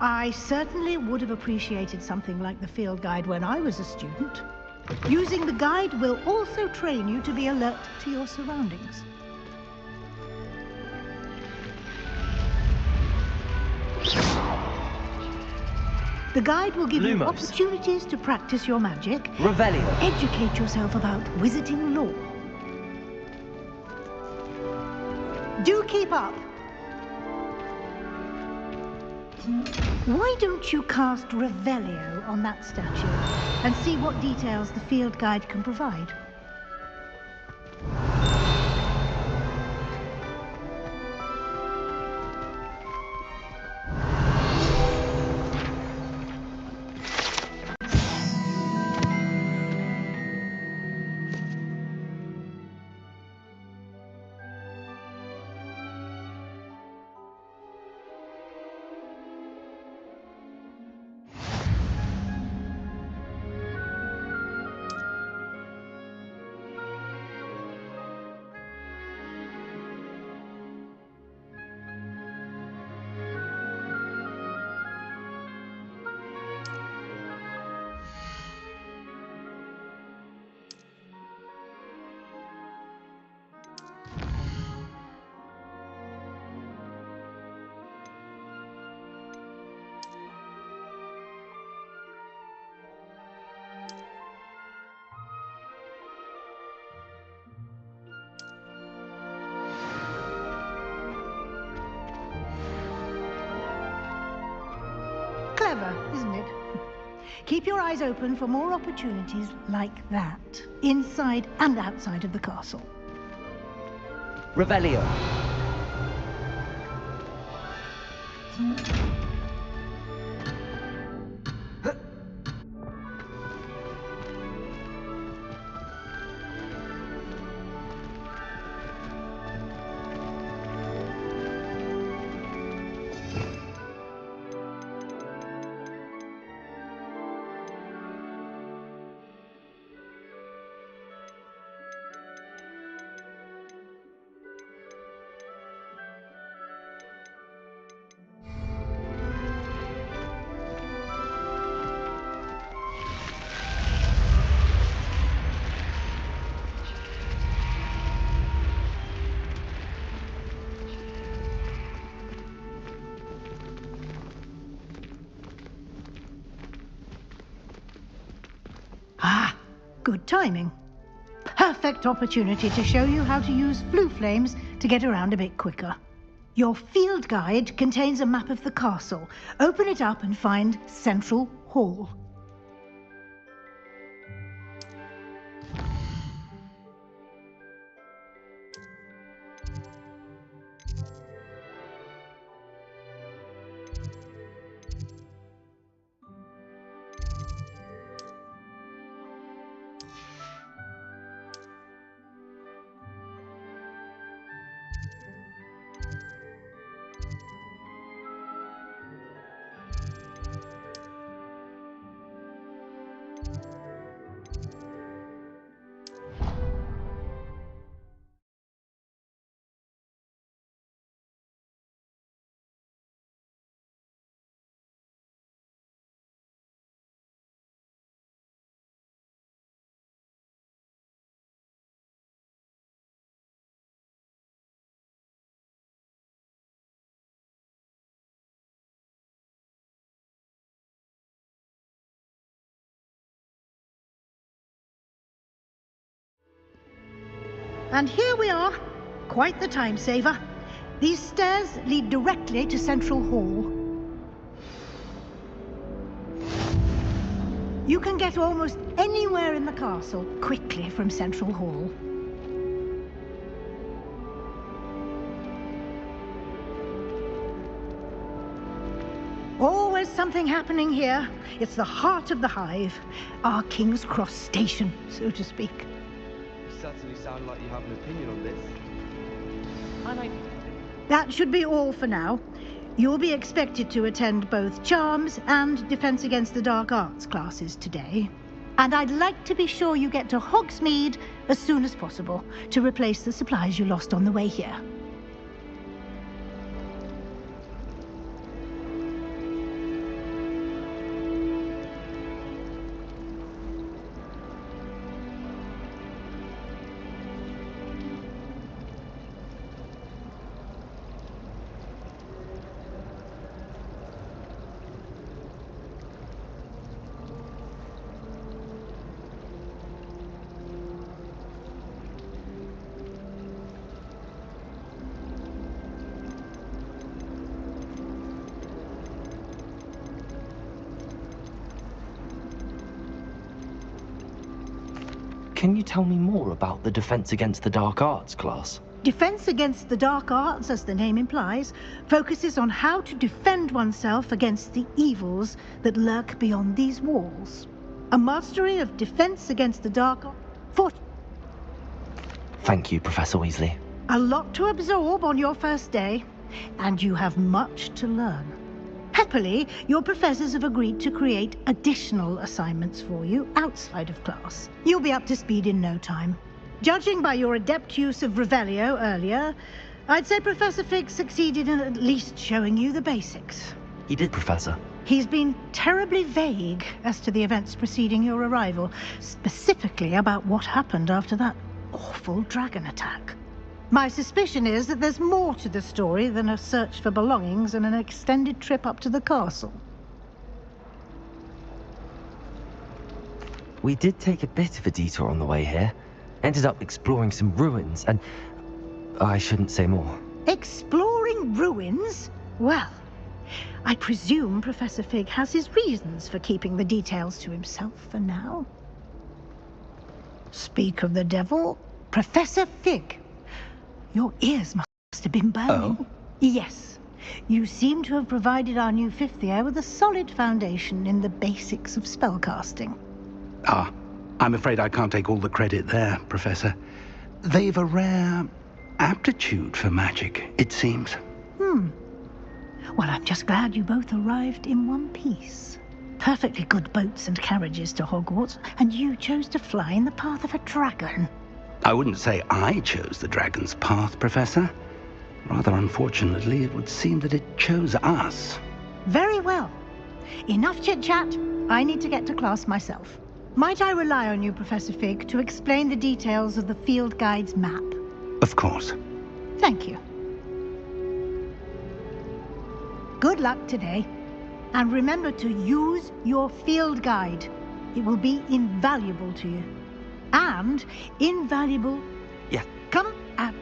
I certainly would have appreciated something like the field guide when I was a student. Using the guide will also train you to be alert to your surroundings. The guide will give you opportunities to practice your magic. Revelio. Educate yourself about wizarding lore. Do keep up. Why don't you cast Revelio on that statue and see what details the field guide can provide? Clever, isn't it? Keep your eyes open for more opportunities like that, inside and outside of the castle. Revelio. Ah, good timing. Perfect opportunity to show you how to use flue flames to get around a bit quicker. Your field guide contains a map of the castle. Open it up and find Central Hall. And here we are. Quite the time saver. These stairs lead directly to Central Hall. You can get almost anywhere in the castle quickly from Central Hall. Always something happening here. It's the heart of the hive. Our King's Cross station, so to speak. You certainly sound like you have an opinion on this. That should be all for now. You'll be expected to attend both Charms and Defense Against the Dark Arts classes today. And I'd like to be sure you get to Hogsmeade as soon as possible to replace the supplies you lost on the way here. Can you tell me more about the Defense Against the Dark Arts class? Defense Against the Dark Arts, as the name implies, focuses on how to defend oneself against the evils that lurk beyond these walls. A mastery of Defense Against the Dark Arts. Thank you, Professor Weasley. A lot to absorb on your first day, and you have much to learn. Happily, your professors have agreed to create additional assignments for you outside of class. You'll be up to speed in no time. Judging by your adept use of Revelio earlier, I'd say Professor Fig succeeded in at least showing you the basics. He did, Professor. He's been terribly vague as to the events preceding your arrival, specifically about what happened after that awful dragon attack. My suspicion is that there's more to the story than a search for belongings and an extended trip up to the castle. We did take a bit of a detour on the way here. Ended up exploring some ruins, and I shouldn't say more. Exploring ruins? Well, I presume Professor Fig has his reasons for keeping the details to himself for now. Speak of the devil, Professor Fig. Your ears must have been burning. Oh? Yes. You seem to have provided our new fifth year with a solid foundation in the basics of spellcasting. Ah, I'm afraid I can't take all the credit there, Professor. They've a rare aptitude for magic, it seems. Well, I'm just glad you both arrived in one piece. Perfectly good boats and carriages to Hogwarts, and you chose to fly in the path of a dragon. I wouldn't say I chose the dragon's path, Professor. Rather unfortunately, it would seem that it chose us. Very well. Enough chit-chat. I need to get to class myself. Might I rely on you, Professor Fig, to explain the details of the field guide's map? Of course. Thank you. Good luck today. And remember to use your field guide. It will be invaluable to you. And invaluable... Yeah. Come out.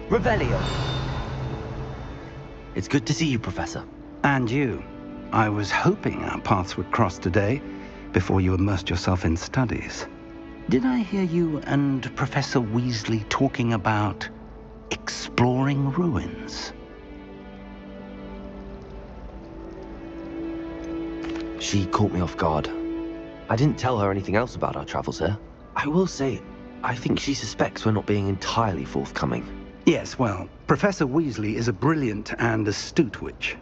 Revelio! It's good to see you, Professor. And you. I was hoping our paths would cross today, before you immersed yourself in studies. Did I hear you and Professor Weasley talking about exploring ruins? She caught me off guard. I didn't tell her anything else about our travels here. I will say, I think she suspects we're not being entirely forthcoming. Yes, well, Professor Weasley is a brilliant and astute witch.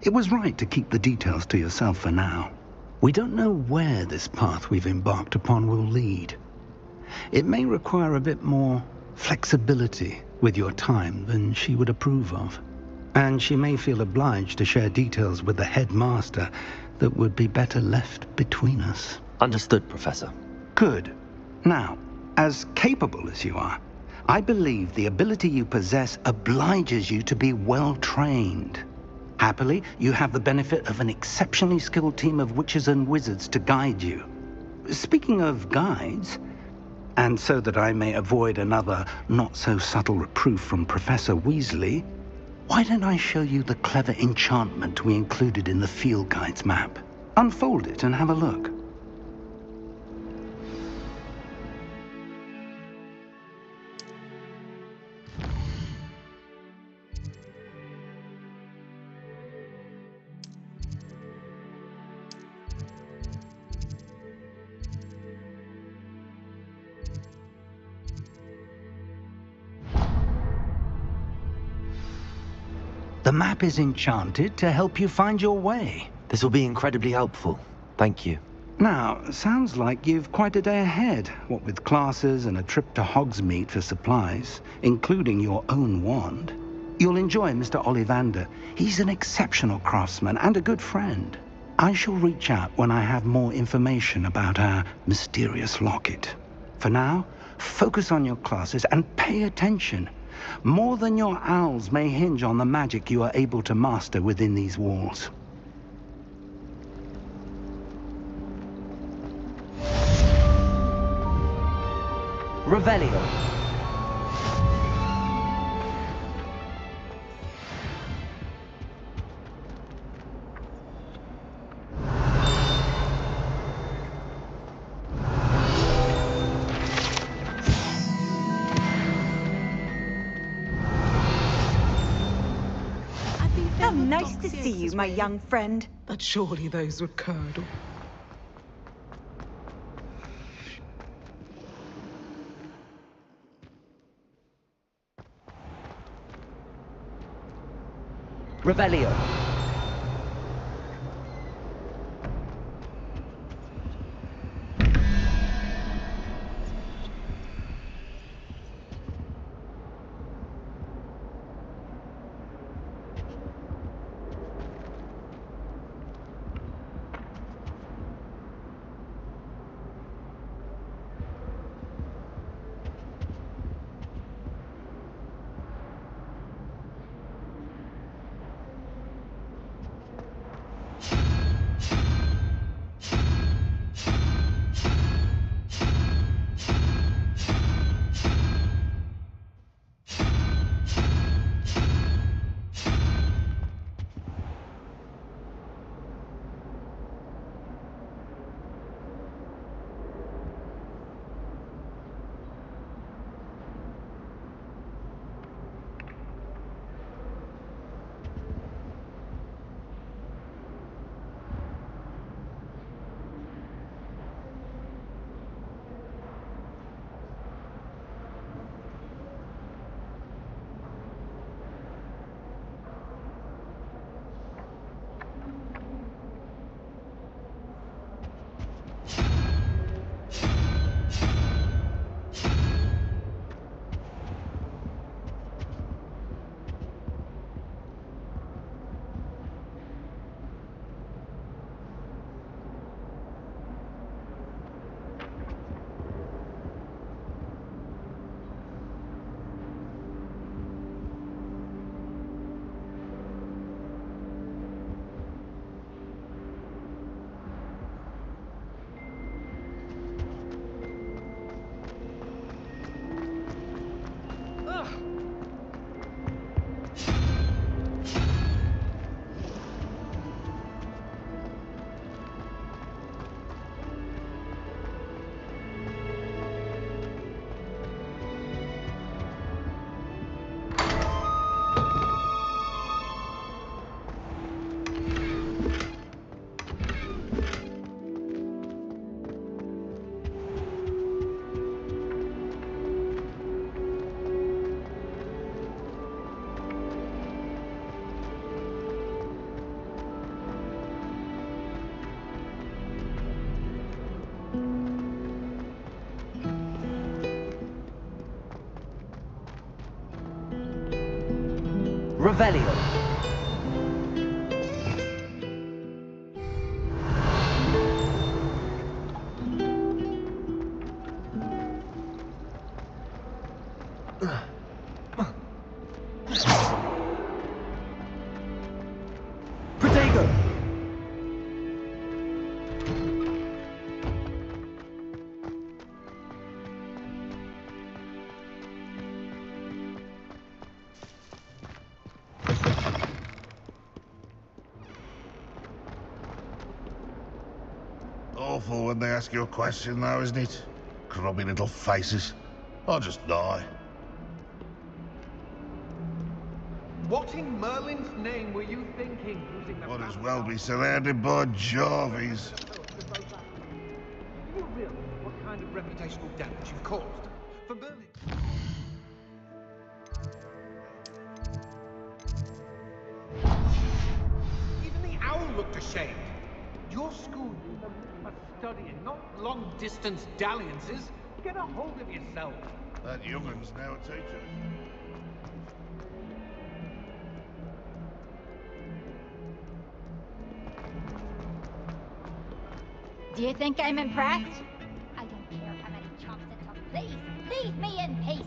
It was right to keep the details to yourself for now. We don't know where this path we've embarked upon will lead. It may require a bit more flexibility with your time than she would approve of. And she may feel obliged to share details with the headmaster that would be better left between us. Understood, Professor. Good. Now, as capable as you are, I believe the ability you possess obliges you to be well trained. Happily, you have the benefit of an exceptionally skilled team of witches and wizards to guide you. Speaking of guides, and so that I may avoid another not-so-subtle reproof from Professor Weasley, Why don't I show you the clever enchantment we included in the field guide's map? Unfold it and have a look. The map is enchanted to help you find your way. This will be incredibly helpful. Thank you. Now, sounds like you've quite a day ahead, what with classes and a trip to Hogsmeade for supplies, including your own wand. You'll enjoy Mr. Ollivander. He's an exceptional craftsman and a good friend. I shall reach out when I have more information about our mysterious locket. For now, focus on your classes and pay attention. More than your owls may hinge on the magic you are able to master within these walls. Revelio. How nice to see you, my young friend. But surely those were curdle. Revelio. Revelio. Protego. awful when they ask you a question, though, isn't it? Grubby little faces. I'll just die. What in Merlin's name were you thinking, using the... Might as well be surrounded by Jarvies. You realize what kind of reputational damage you've caused? For Merlin... Even the owl looked ashamed. Your school is a studying, not long-distance dalliances. Get a hold of yourself. That youngun's now a teacher. Do you think I'm impressed? I don't care how many chops it took. Please, leave me in peace.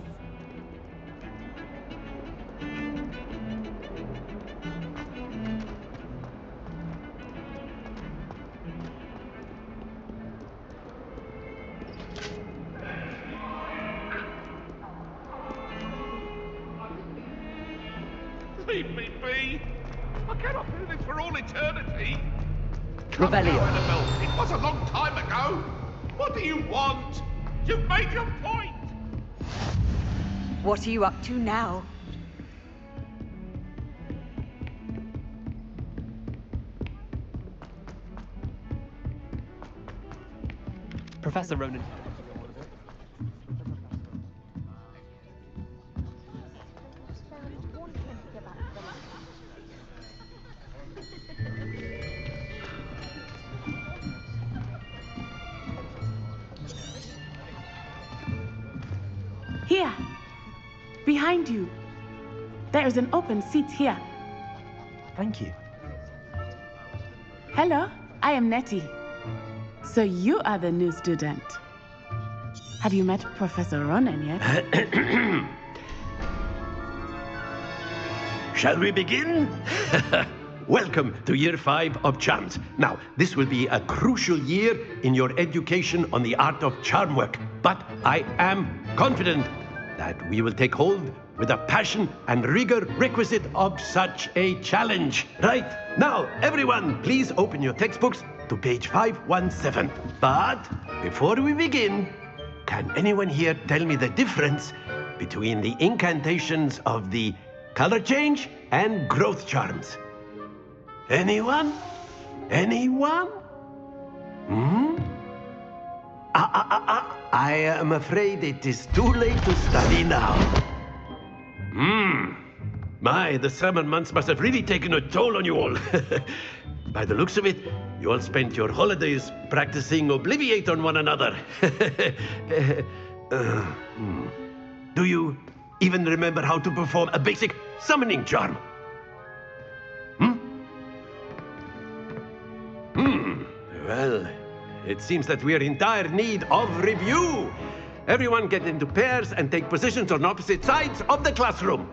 Leave me be! I cannot do this for all eternity! Rebellion. Annabelle, it was a long time ago! What do you want? You've made your point! What are you up to now? Professor Ronan. Here, behind you. There is an open seat here. Thank you. Hello, I am Nettie. So you are the new student. Have you met Professor Ronan yet? Shall we begin? Welcome to Year 5 of Charms. Now, this will be a crucial year in your education on the art of charm work. But I am confident that we will take hold with a passion and rigor requisite of such a challenge. Right, now, everyone, please open your textbooks to page 517. But before we begin, can anyone here tell me the difference between the incantations of the color change and growth charms? Anyone? Anyone? I am afraid it is too late to study now. My, the summer months must have really taken a toll on you all. By the looks of it, you all spent your holidays practicing Obliviate on one another. Do you even remember how to perform a basic summoning charm? Well, it seems that we are in dire need of review. Everyone get into pairs and take positions on opposite sides of the classroom.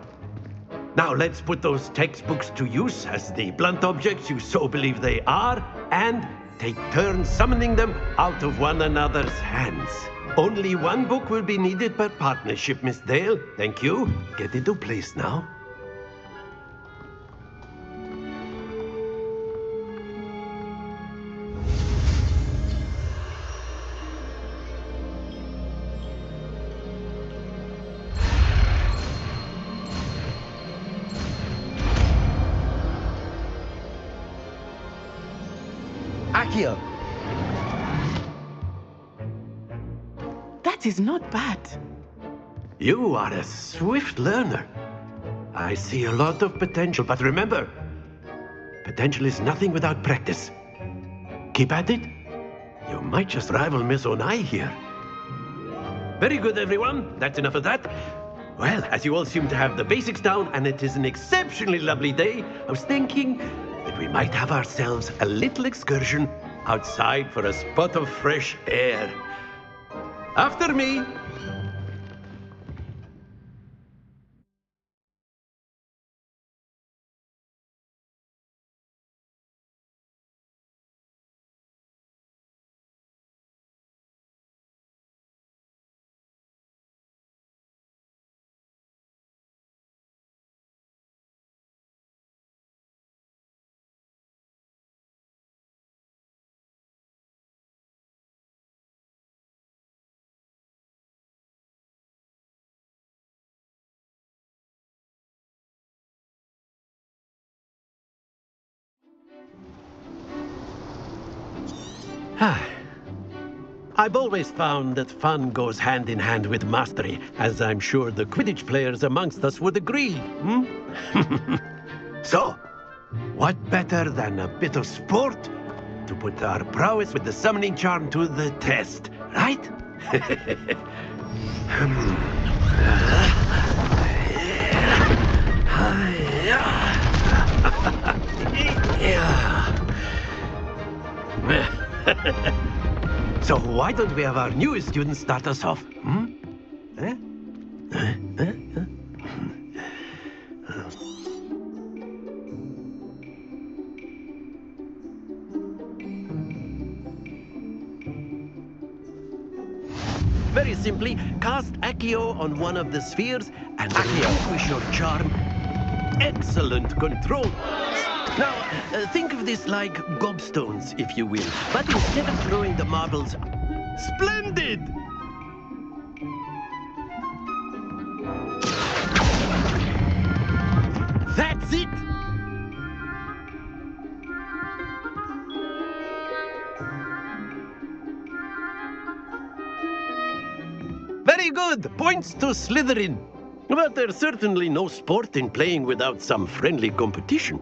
Now let's put those textbooks to use as the blunt objects you so believe they are, and take turns summoning them out of one another's hands. Only one book will be needed per partnership, Miss Dale. Thank you. Get into place now. Accio. That is not bad. You are a swift learner. I see a lot of potential, but remember, potential is nothing without practice. Keep at it. You might just rival Miss Onai here. Very good, everyone. That's enough of that. Well, as you all seem to have the basics down, and it is an exceptionally lovely day, I was thinking that we might have ourselves a little excursion outside for a spot of fresh air. After me. I've always found that fun goes hand in hand with mastery, as I'm sure the Quidditch players amongst us would agree. So, what better than a bit of sport to put our prowess with the summoning charm to the test, right? So why don't we have our newest student start us off? Very simply, cast Accio on one of the spheres and relinquish your charm. Excellent control. Now, think of this like gobstones, if you will. But instead of throwing the marbles... Splendid! That's it! Very good! Points to Slytherin. But there's certainly no sport in playing without some friendly competition.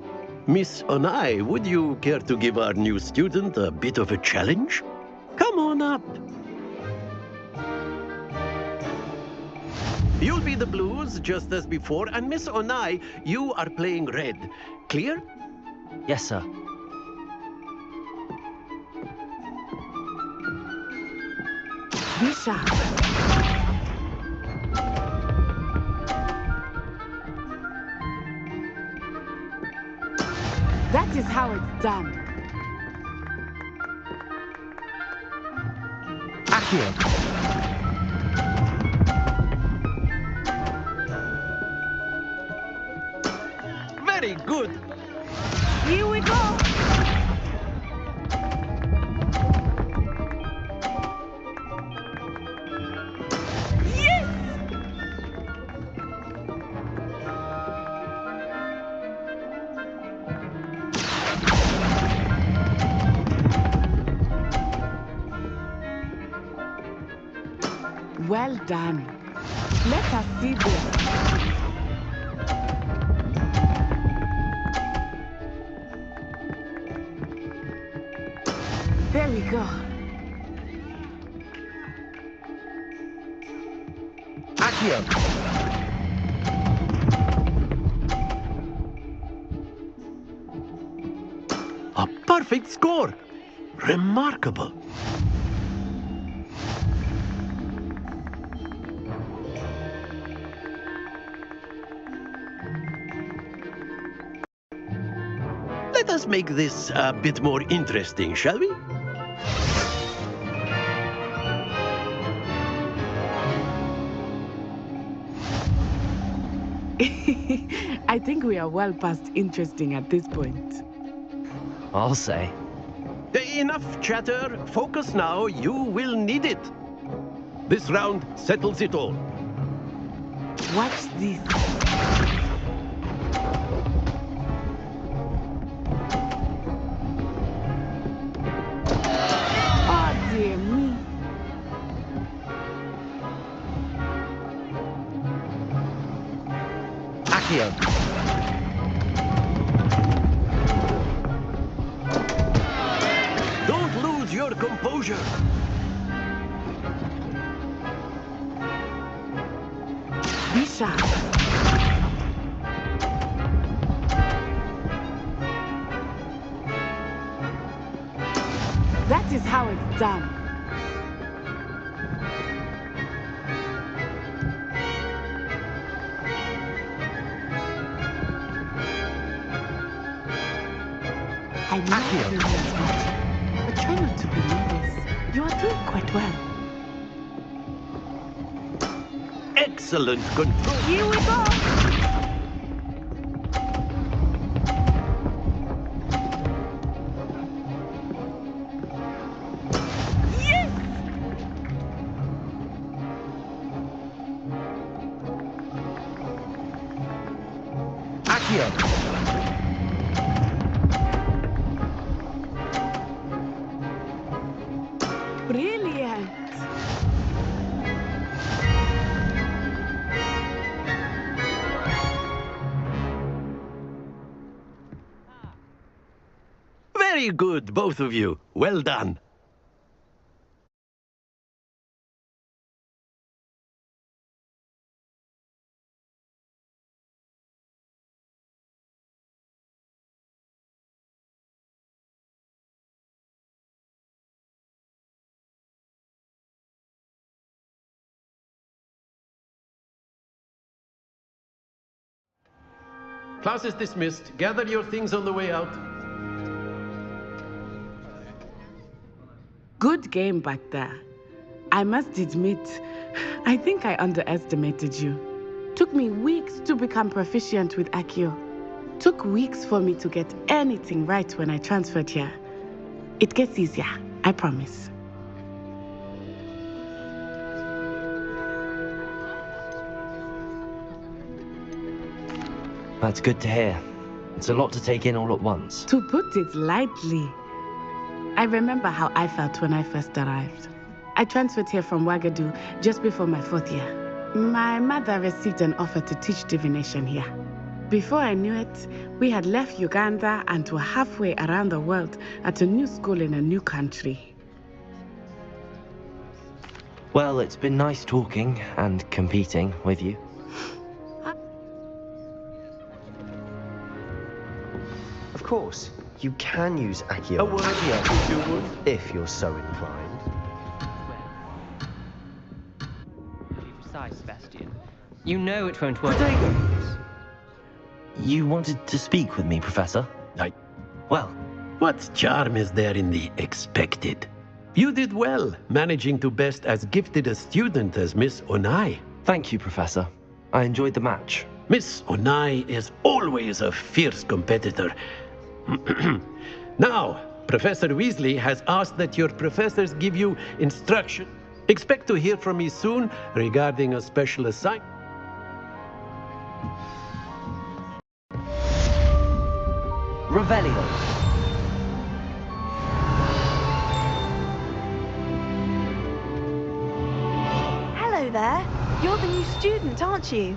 Miss Onai, would you care to give our new student a bit of a challenge? Come on up. You'll be the blues, just as before, and Miss Onai, you are playing red. Clear? Yes, sir. Be sharp. That is how it's done. Accio. Very good. Here we go. Yes! Well done. Let us see this. There we go. Accio. A perfect score. Remarkable. Let us make this a bit more interesting, shall we? I think we are well past interesting at this point. I'll say. Enough chatter. Focus now. You will need it. This round settles it all. Watch this. Oh, dear me. Accio. Don't lose your composure. Be sharp. That is how it's done. I know everyone's watching, but try not to believe this. You are doing quite well. Excellent control. Here we go. Yes! Accio. Very good, both of you. Well done. Class is dismissed. Gather your things on the way out. Good game back there. I must admit, I think I underestimated you. Took me weeks to become proficient with Accio. Took weeks for me to get anything right when I transferred here. It gets easier, I promise. That's good to hear. It's a lot to take in all at once. To put it lightly, I remember how I felt when I first arrived. I transferred here from Ouagadougou just before my 4th year. My mother received an offer to teach divination here. Before I knew it, we had left Uganda and were halfway around the world at a new school in a new country. Well, it's been nice talking and competing with you. Of course, you can use Accio. A word here, if you would. If you're so inclined. To be precise, Sebastian. You know it won't work. You wanted to speak with me, Professor? Well, what charm is there in the expected? You did well, managing to best as gifted a student as Miss Onai. Thank you, Professor. I enjoyed the match. Miss Onai is always a fierce competitor. Now, Professor Weasley has asked that your professors give you instruction. Expect to hear from me soon regarding a special assignment. Revelio. Hello there. You're the new student, aren't you?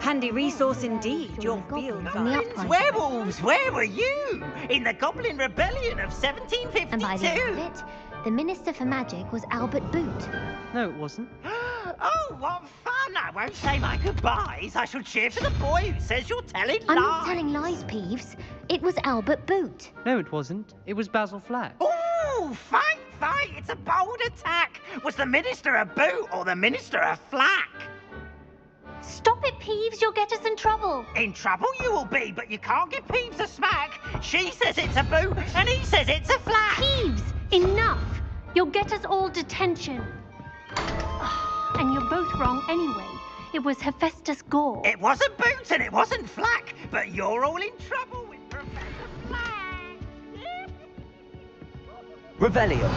Handy resource indeed, your field guide. Werewolves, where were you? In the Goblin Rebellion of 1752? And by the end of it, the Minister for Magic was Albert Boot. No, it wasn't. Oh, what fun! I won't say my goodbyes. I shall cheer for the boy who says you're telling lies. I'm not telling lies, Peeves. It was Albert Boot. No, it wasn't. It was Basil Flack. Oh, fight, fight! It's a bold attack. Was the Minister a boot or the Minister a flack? Stop it, Peeves. You'll get us in trouble. In trouble you will be, but you can't give Peeves a smack. She says it's a boot, and he says it's a flack. Peeves, enough. You'll get us all detention. And you're both wrong anyway. It was Hephaestus Gore. It wasn't boot and it wasn't flack, but you're all in trouble with Professor Flack. Revelio.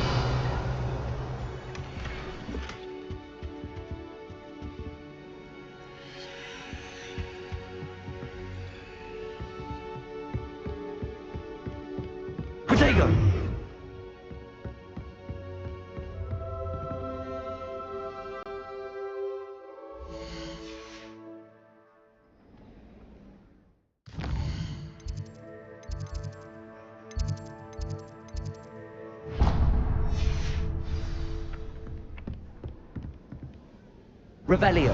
Protego. Revelio.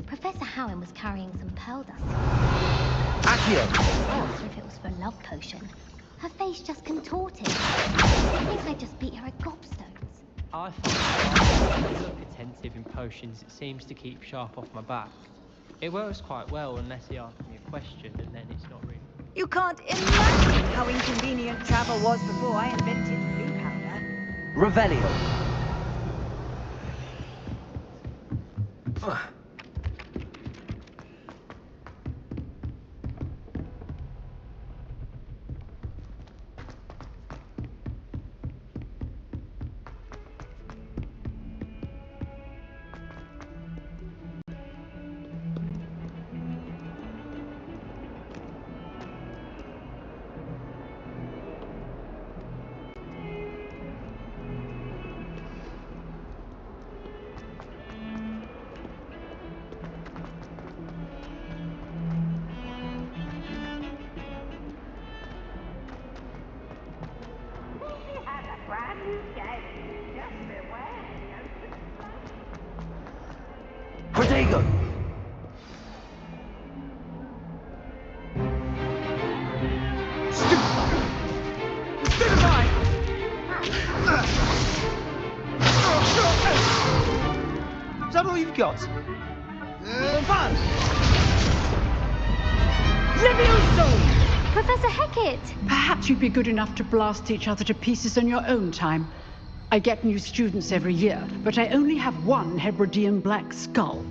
Professor Howin was carrying some pearl dust. Accio. I asked her if it was for a love potion. Her face just contorted. I think I just beat her at gobstones. I find I look attentive in potions. It seems to keep sharp off my back. It works quite well unless he asks me a question, and then it's not really. You can't imagine how inconvenient travel was before I invented blue powder. Revelio. Protego! Is that all you've got? Fun! Levioso! Professor Hecat! Perhaps you'd be good enough to blast each other to pieces on your own time. I get new students every year, but I only have one Hebridean black skull.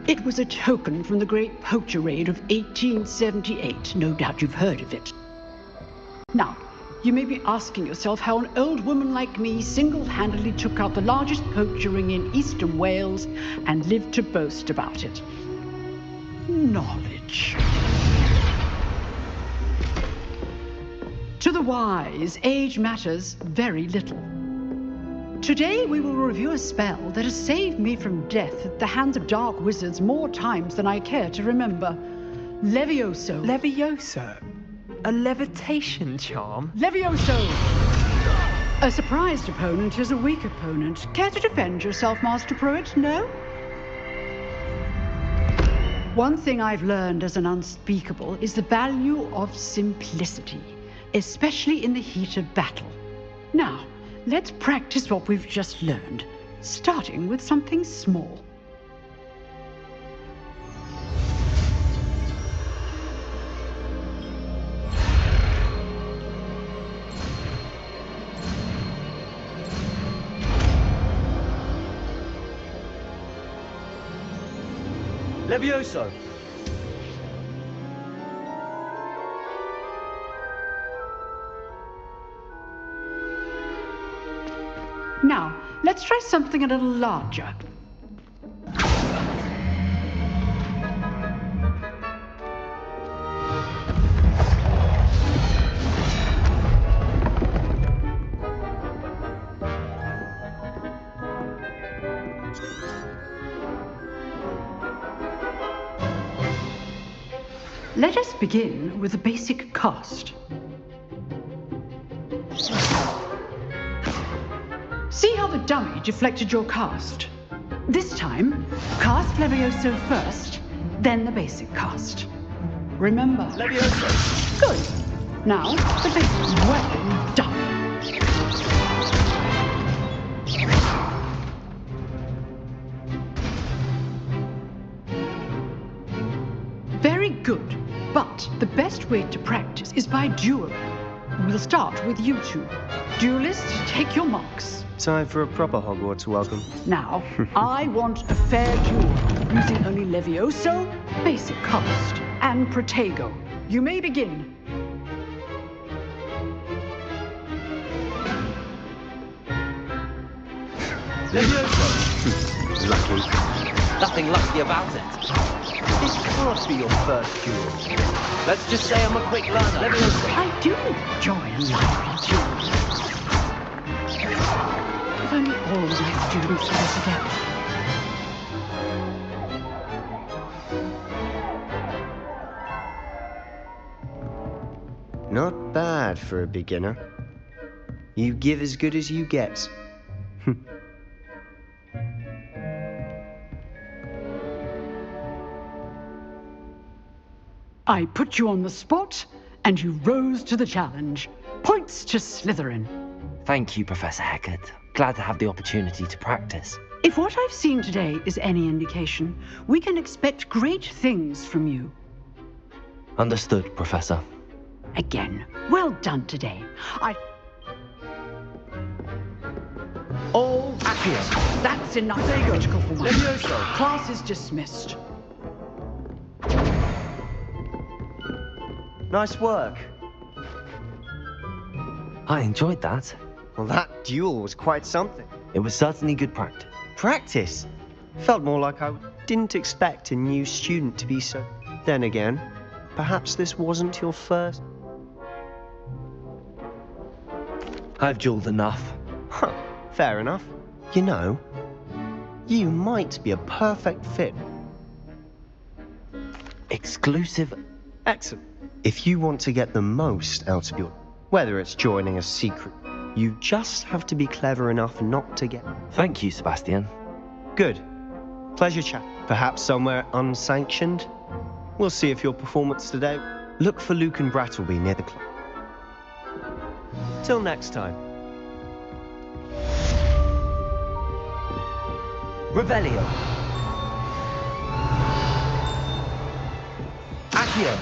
It was a token from the Great Poacher Raid of 1878. No doubt you've heard of it. Now, you may be asking yourself how an old woman like me single-handedly took out the largest poacher ring in eastern Wales and lived to boast about it. Knowledge. To the wise, age matters very little. Today we will review a spell that has saved me from death at the hands of dark wizards more times than I care to remember. Levioso. Levioso? A levitation charm? Levioso! A surprised opponent is a weak opponent. Care to defend yourself, Master Pruitt? No? One thing I've learned as an unspeakable is the value of simplicity, especially in the heat of battle. Now, let's practice what we've just learned, starting with something small. Levioso! Now, let's try something a little larger. Let us begin with a basic cast. See how the dummy deflected your cast? This time, cast Levioso first, then the basic cast. Remember, Levioso. Good. Now, the basic. Well done. Very good. But the best way to practice is by dueling. We'll start with you two. Duelists, take your marks. Time for a proper Hogwarts welcome. Now, I want a fair duel, using only Levioso, basic cast, and Protego. You may begin. Levioso! Lucky. Nothing lucky about it. This can't be your first duel. Let's just say I'm a quick learner. Levioso. I do enjoy a lively duel. If only all my students were together. Not bad for a beginner. You give as good as you get. I put you on the spot, and you rose to the challenge. Points to Slytherin. Thank you, Professor Hecat. Glad to have the opportunity to practice. If what I've seen today is any indication, we can expect great things from you. Understood, Professor. Again, well done today. All Accius. That's enough critical for my Levioso. Class is dismissed. Nice work. I enjoyed that. Well, that duel was quite something. It was certainly good practice. Practice? Felt more like I didn't expect a new student to be so... Then again, perhaps this wasn't your first... I've dueled enough. Huh, fair enough. You know, you might be a perfect fit. Exclusive. Excellent. If you want to get the most out of your... Whether it's joining a secret, you just have to be clever enough not to get... Thank you, Sebastian. Good. Pleasure chat. Perhaps somewhere unsanctioned? We'll see if your performance today... Look for Luke and Brattleby near the club. Till next time. Revelio. Accio.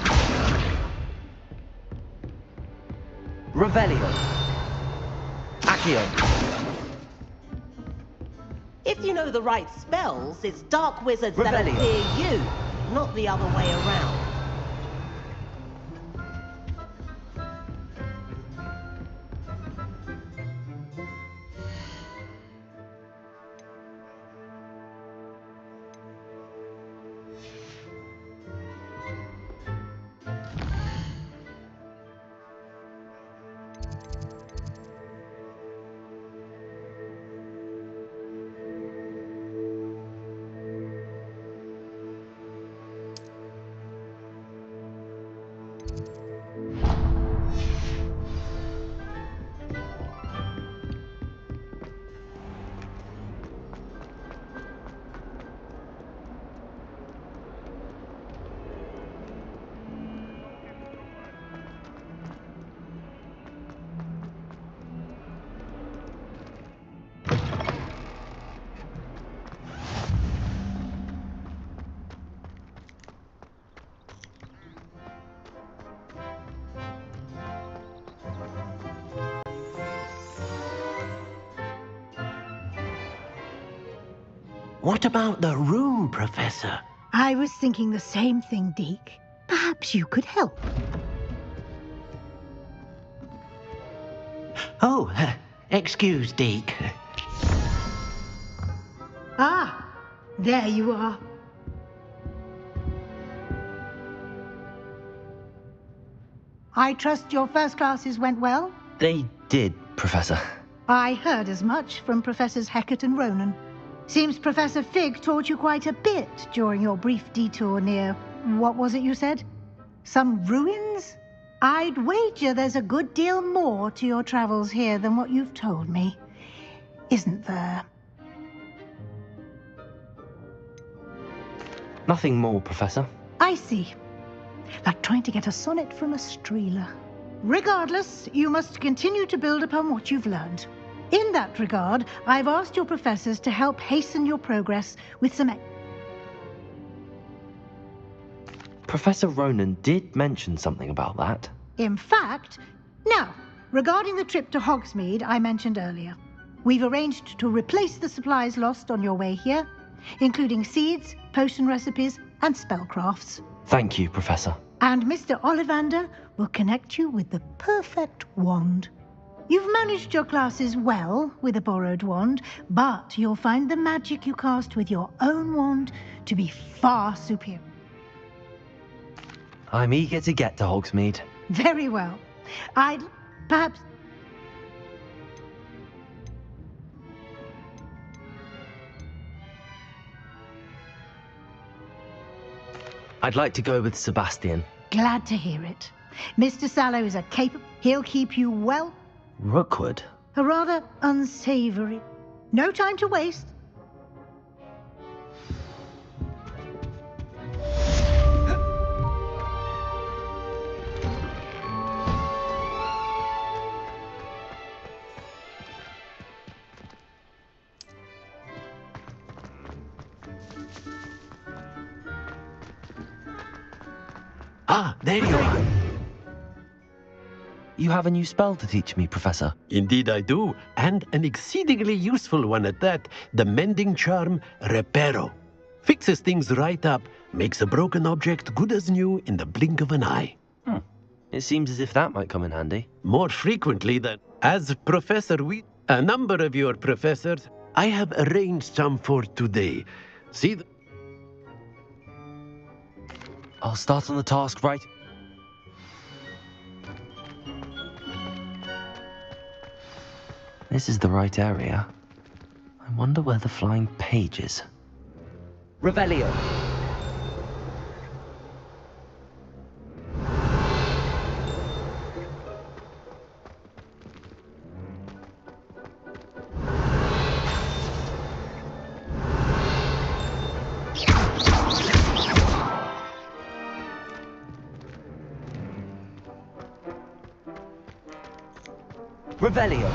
Revelio. Accio. If you know the right spells, it's dark wizards that'll Revelio. fear you, not the other way around. What about the room, Professor? I was thinking the same thing, Deke. Perhaps you could help. Oh, excuse, Deke. Ah, there you are. I trust your first classes went well? They did, Professor. I heard as much from Professors Hecat and Ronan. Seems Professor Fig taught you quite a bit during your brief detour near... what was it you said? Some ruins? I'd wager there's a good deal more to your travels here than what you've told me. Isn't there? Nothing more, Professor. I see. Like trying to get a sonnet from a streeler. Regardless, you must continue to build upon what you've learned. In that regard, I've asked your professors to help hasten your progress with some... Professor Ronan did mention something about that. In fact, now, regarding the trip to Hogsmeade I mentioned earlier, we've arranged to replace the supplies lost on your way here, including seeds, potion recipes, and spellcrafts. Thank you, Professor. And Mr. Ollivander will connect you with the perfect wand. You've managed your classes well with a borrowed wand, but you'll find the magic you cast with your own wand to be far superior. I'm eager to get to Hogsmeade. Very well. I'd perhaps... I'd like to go with Sebastian. Glad to hear it. Mr. Sallow is a capable... He'll keep you well... Rookwood? A rather unsavory... No time to waste. Ah, there you are. You have a new spell to teach me, Professor. Indeed I do, and an exceedingly useful one at that. The mending charm, Reparo. Fixes things right up, makes a broken object good as new in the blink of an eye. It seems as if that might come in handy. More frequently than... As Professor a number of your professors, I have arranged some for today. See... I'll start on the task right... This is the right area. I wonder where the flying page is. Revelio. Revelio.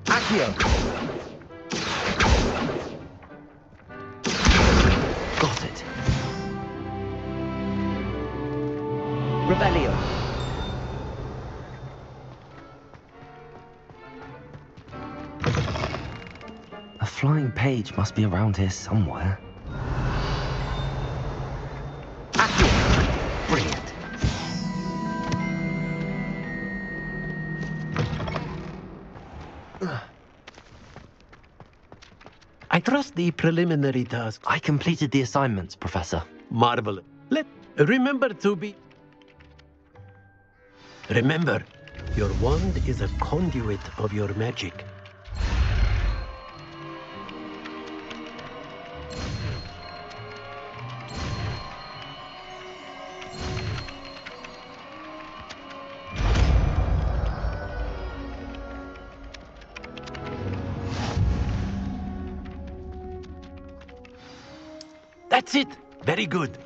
Accio. Got it. Revelio. A flying page must be around here somewhere. Accio. Brilliant. I trust the preliminary tasks. I completed the assignments, Professor. Marvelous. Remember, your wand is a conduit of your magic. That's it. Very good.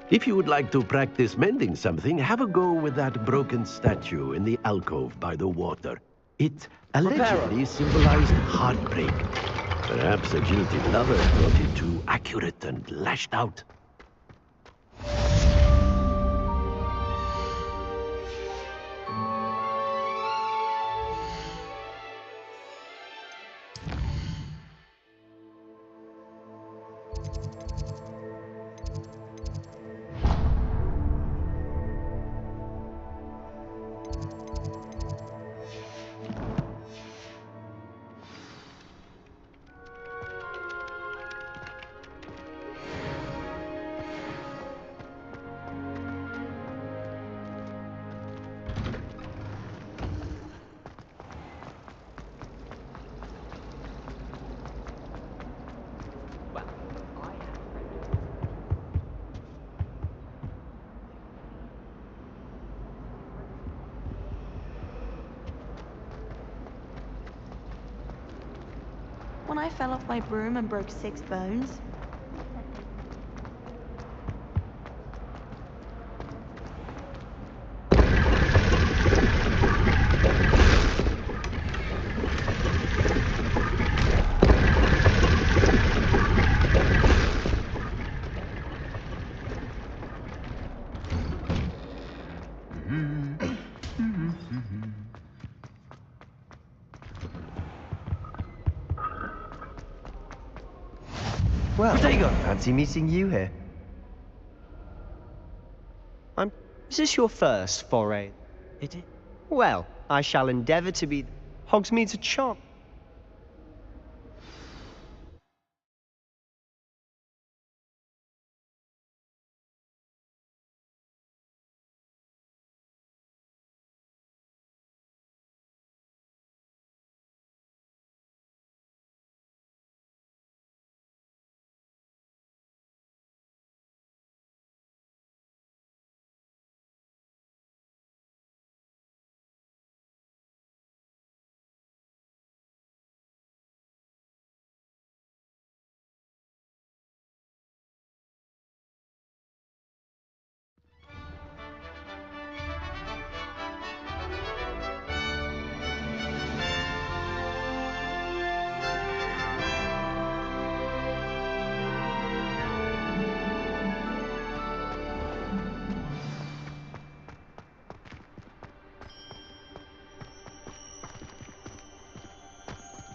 If you would like to practice mending something, have a go with that broken statue in the alcove by the water. It allegedly symbolized heartbreak. Perhaps a jilted lover thought it too accurate and lashed out. When I fell off my broom and broke 6 bones. Well, fancy meeting you here. Is this your first foray? It is. Well, I shall endeavour to be Hogsmeade's charm.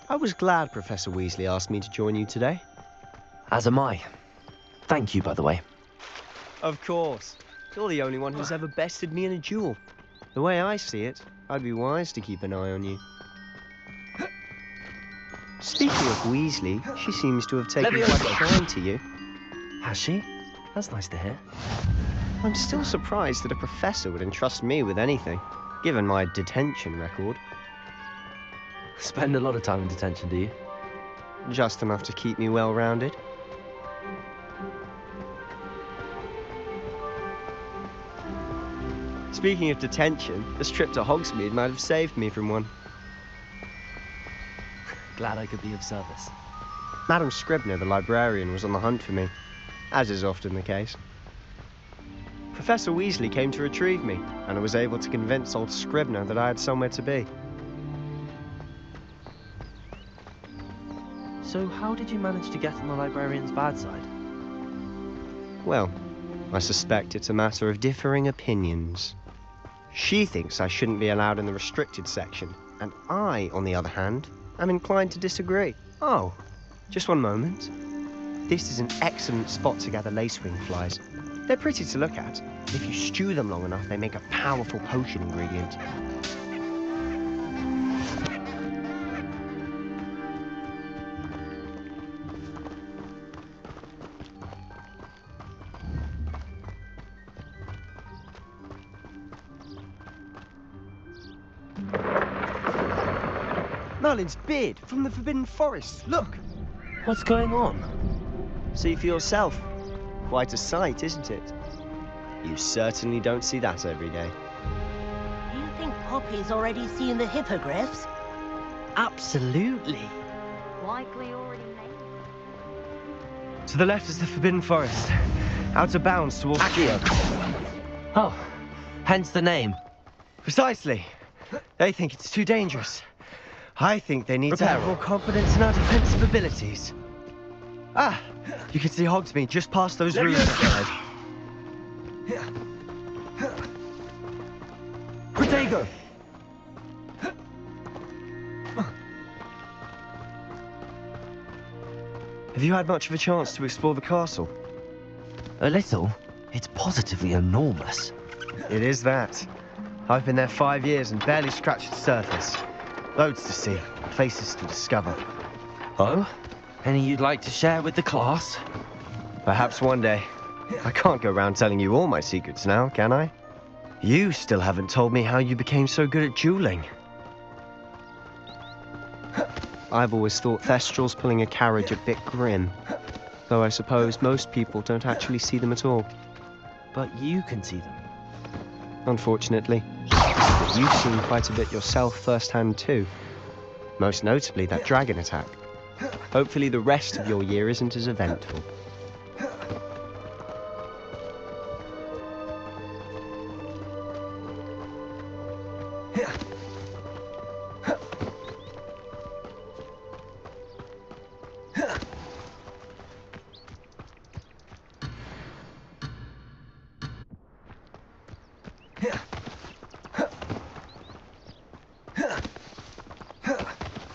I was glad Professor Weasley asked me to join you today. As am I. Thank you, by the way. Of course. You're the only one who's ever bested me in a duel. The way I see it, I'd be wise to keep an eye on you. Speaking of Weasley, she seems to have taken quite a shine to you. Has she? That's nice to hear. I'm still surprised that a professor would entrust me with anything, given my detention record. Spend a lot of time in detention, do you? Just enough to keep me well-rounded. Speaking of detention, this trip to Hogsmeade might have saved me from one. Glad I could be of service. Madam Scribner, the librarian, was on the hunt for me, as is often the case. Professor Weasley came to retrieve me, and I was able to convince old Scribner that I had somewhere to be. So how did you manage to get on the librarian's bad side? Well, I suspect it's a matter of differing opinions. She thinks I shouldn't be allowed in the restricted section, and I, on the other hand, am inclined to disagree. Oh, just one moment. This is an excellent spot to gather lacewing flies. They're pretty to look at. If you stew them long enough, they make a powerful potion ingredient. Merlin's beard from the Forbidden Forest. Look! What's going on? See for yourself. Quite a sight, isn't it? You certainly don't see that every day. Do you think Poppy's already seen the hippogriffs? Absolutely. Likely already made. To the left is the Forbidden Forest. Out of bounds towards Geo. Oh, hence the name. Precisely. They think it's too dangerous. I think they need to have more confidence in our defensive abilities. Ah, you can see Hogsmeade just past those ruins ahead. Protego! Have you had much of a chance to explore the castle? A little. It's positively enormous. It is that. I've been there 5 years and barely scratched the surface. Loads to see, places to discover. Oh? Any you'd like to share with the class? Perhaps one day. I can't go around telling you all my secrets now, can I? You still haven't told me how you became so good at dueling. I've always thought Thestrals pulling a carriage a bit grim. Though I suppose most people don't actually see them at all. But you can see them. Unfortunately. But you've seen quite a bit yourself firsthand too. Most notably that dragon attack. Hopefully the rest of your year isn't as eventful.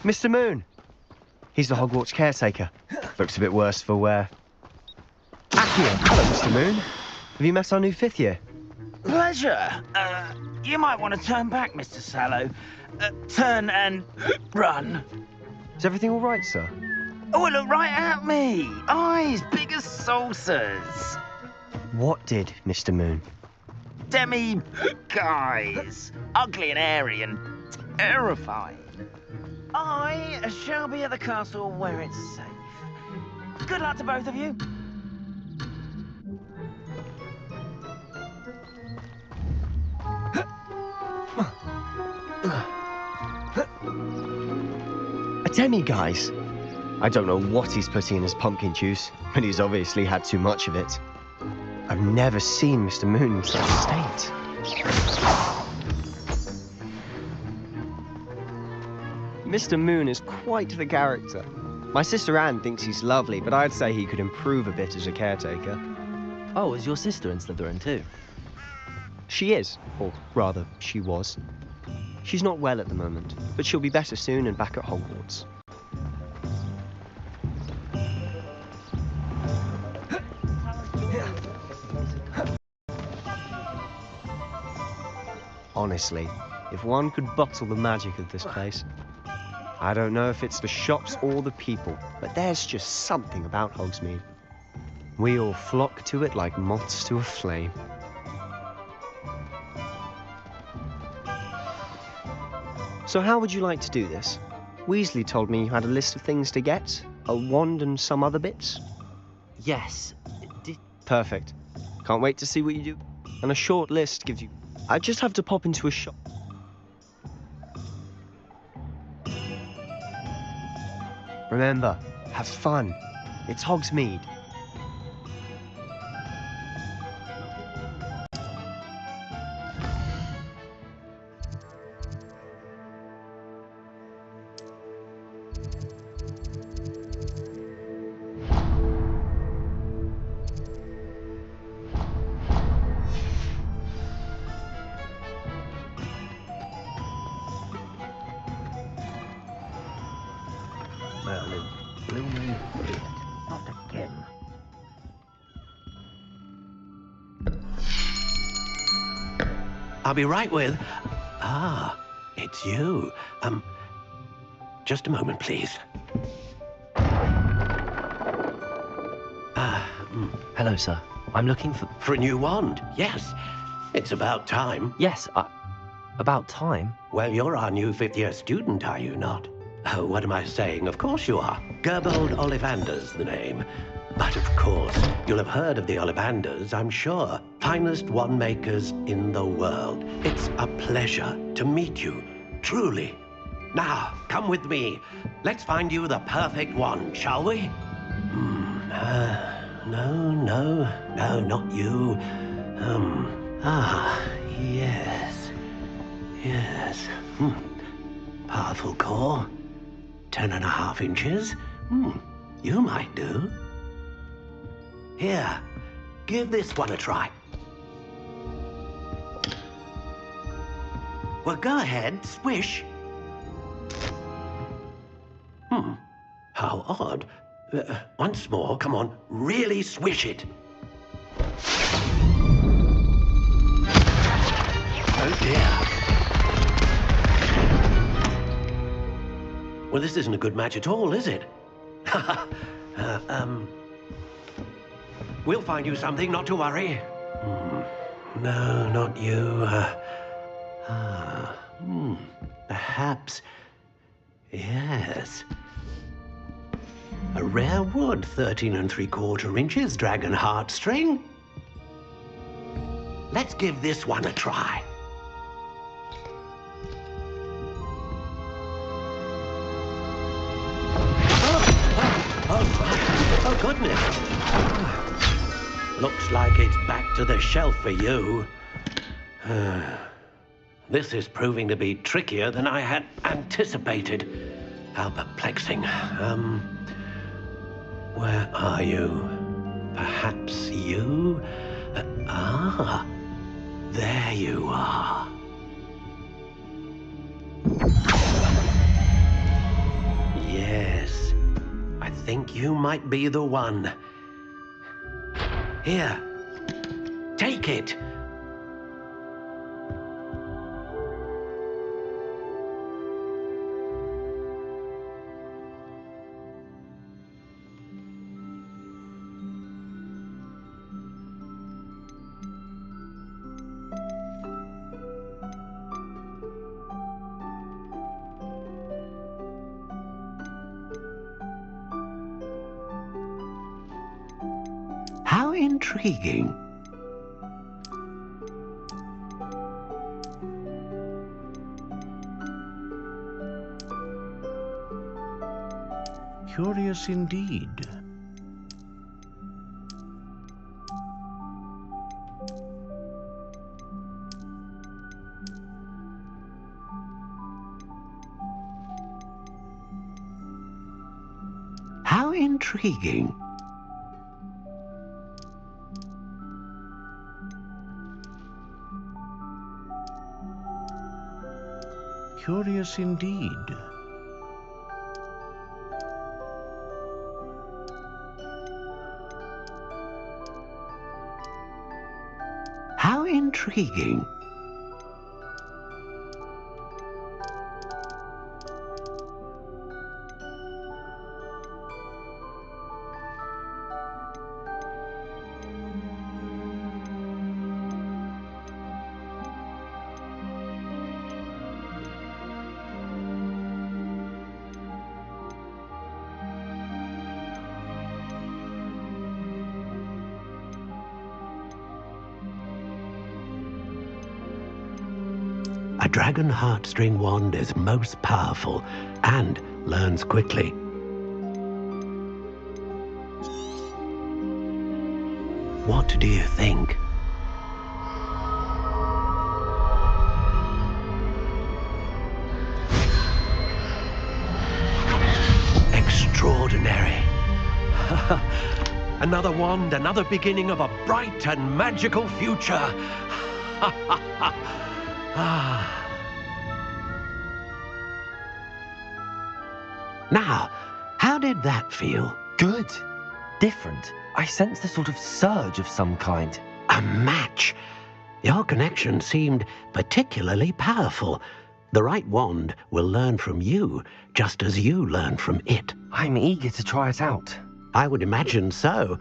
Mr. Moon! He's the Hogwarts caretaker. Looks a bit worse for wear. Accio! Hello, Mr. Moon. Have you met our new 5th year? Pleasure. You might want to turn back, Mr. Sallow. Turn and run. Is everything all right, sir? Oh, look right at me. Eyes big as saucers. What did, Mr. Moon? Guys. Ugly and airy and terrifying. I shall be at the castle where it's safe. Good luck to both of you. A demi-guise? I don't know what he's putting in his pumpkin juice, but he's obviously had too much of it. I've never seen Mr. Moon in such a state. Mr. Moon is quite the character. My sister Anne thinks he's lovely, but I'd say he could improve a bit as a caretaker. Oh, is your sister in Slytherin too? She is, or rather, she was. She's not well at the moment, but she'll be better soon and back at Hogwarts. Honestly, if one could bottle the magic of this place. I don't know if it's the shops or the people, but there's just something about Hogsmeade. We all flock to it like moths to a flame. So how would you like to do this? Weasley told me you had a list of things to get, a wand and some other bits. Yes. Perfect. Can't wait to see what you do. And a short list gives you... I just have to pop into a shop. Remember, have fun. It's Hogsmeade. Merlin, blooming idiot. Not again. I'll be right with... Ah, it's you. Just a moment, please. Hello, sir. I'm looking for... For a new wand, yes. It's about time. Yes, about time? Well, you're our new fifth-year student, are you not? Oh, what am I saying? Of course you are. Gerbold Ollivander's the name. But of course, you'll have heard of the Ollivanders, I'm sure. Finest wand makers in the world. It's a pleasure to meet you, truly. Now, come with me. Let's find you the perfect wand, shall we? No, not you. Yes. Powerful core. 10.5 inches. You might do. Here, give this one a try. Well, go ahead, swish. How odd. Once more, come on, really swish it. Oh dear. Well, this isn't a good match at all, is it? We'll find you something, not to worry. No, not you. Perhaps. Yes. A rare wood, 13 3/4 inches, dragon heartstring. Let's give this one a try. Oh, goodness. Looks like it's back to the shelf for you. This is proving to be trickier than I had anticipated. How perplexing. Where are you? Perhaps you? There you are. Yes, I think you might be the one. Here, take it. How intriguing. Curious indeed. How intriguing. Curious indeed. How intriguing. A dragon heartstring wand is most powerful and learns quickly. What do you think? Extraordinary. Another wand, another beginning of a bright and magical future. Now, how did that feel? Good. Different. I sensed a sort of surge of some kind. A match. Your connection seemed particularly powerful. The right wand will learn from you, just as you learn from it. I'm eager to try it out. I would imagine so.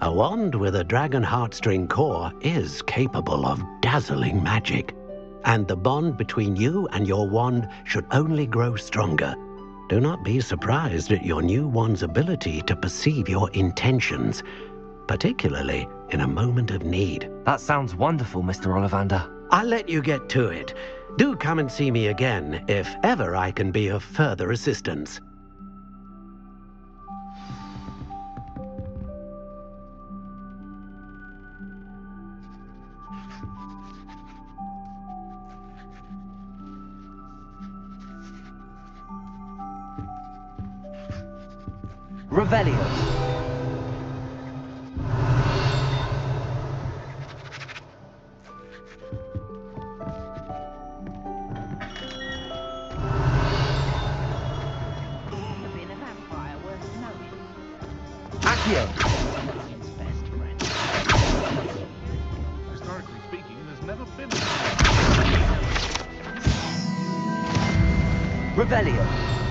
A wand with a dragon heartstring core is capable of dazzling magic. And the bond between you and your wand should only grow stronger. Do not be surprised at your new wand's ability to perceive your intentions, particularly in a moment of need. That sounds wonderful, Mr. Ollivander. I'll let you get to it. Do come and see me again if ever I can be of further assistance. Revelio. Being a vampire worth knowing. Accio. Historically speaking, there's never been Revelio.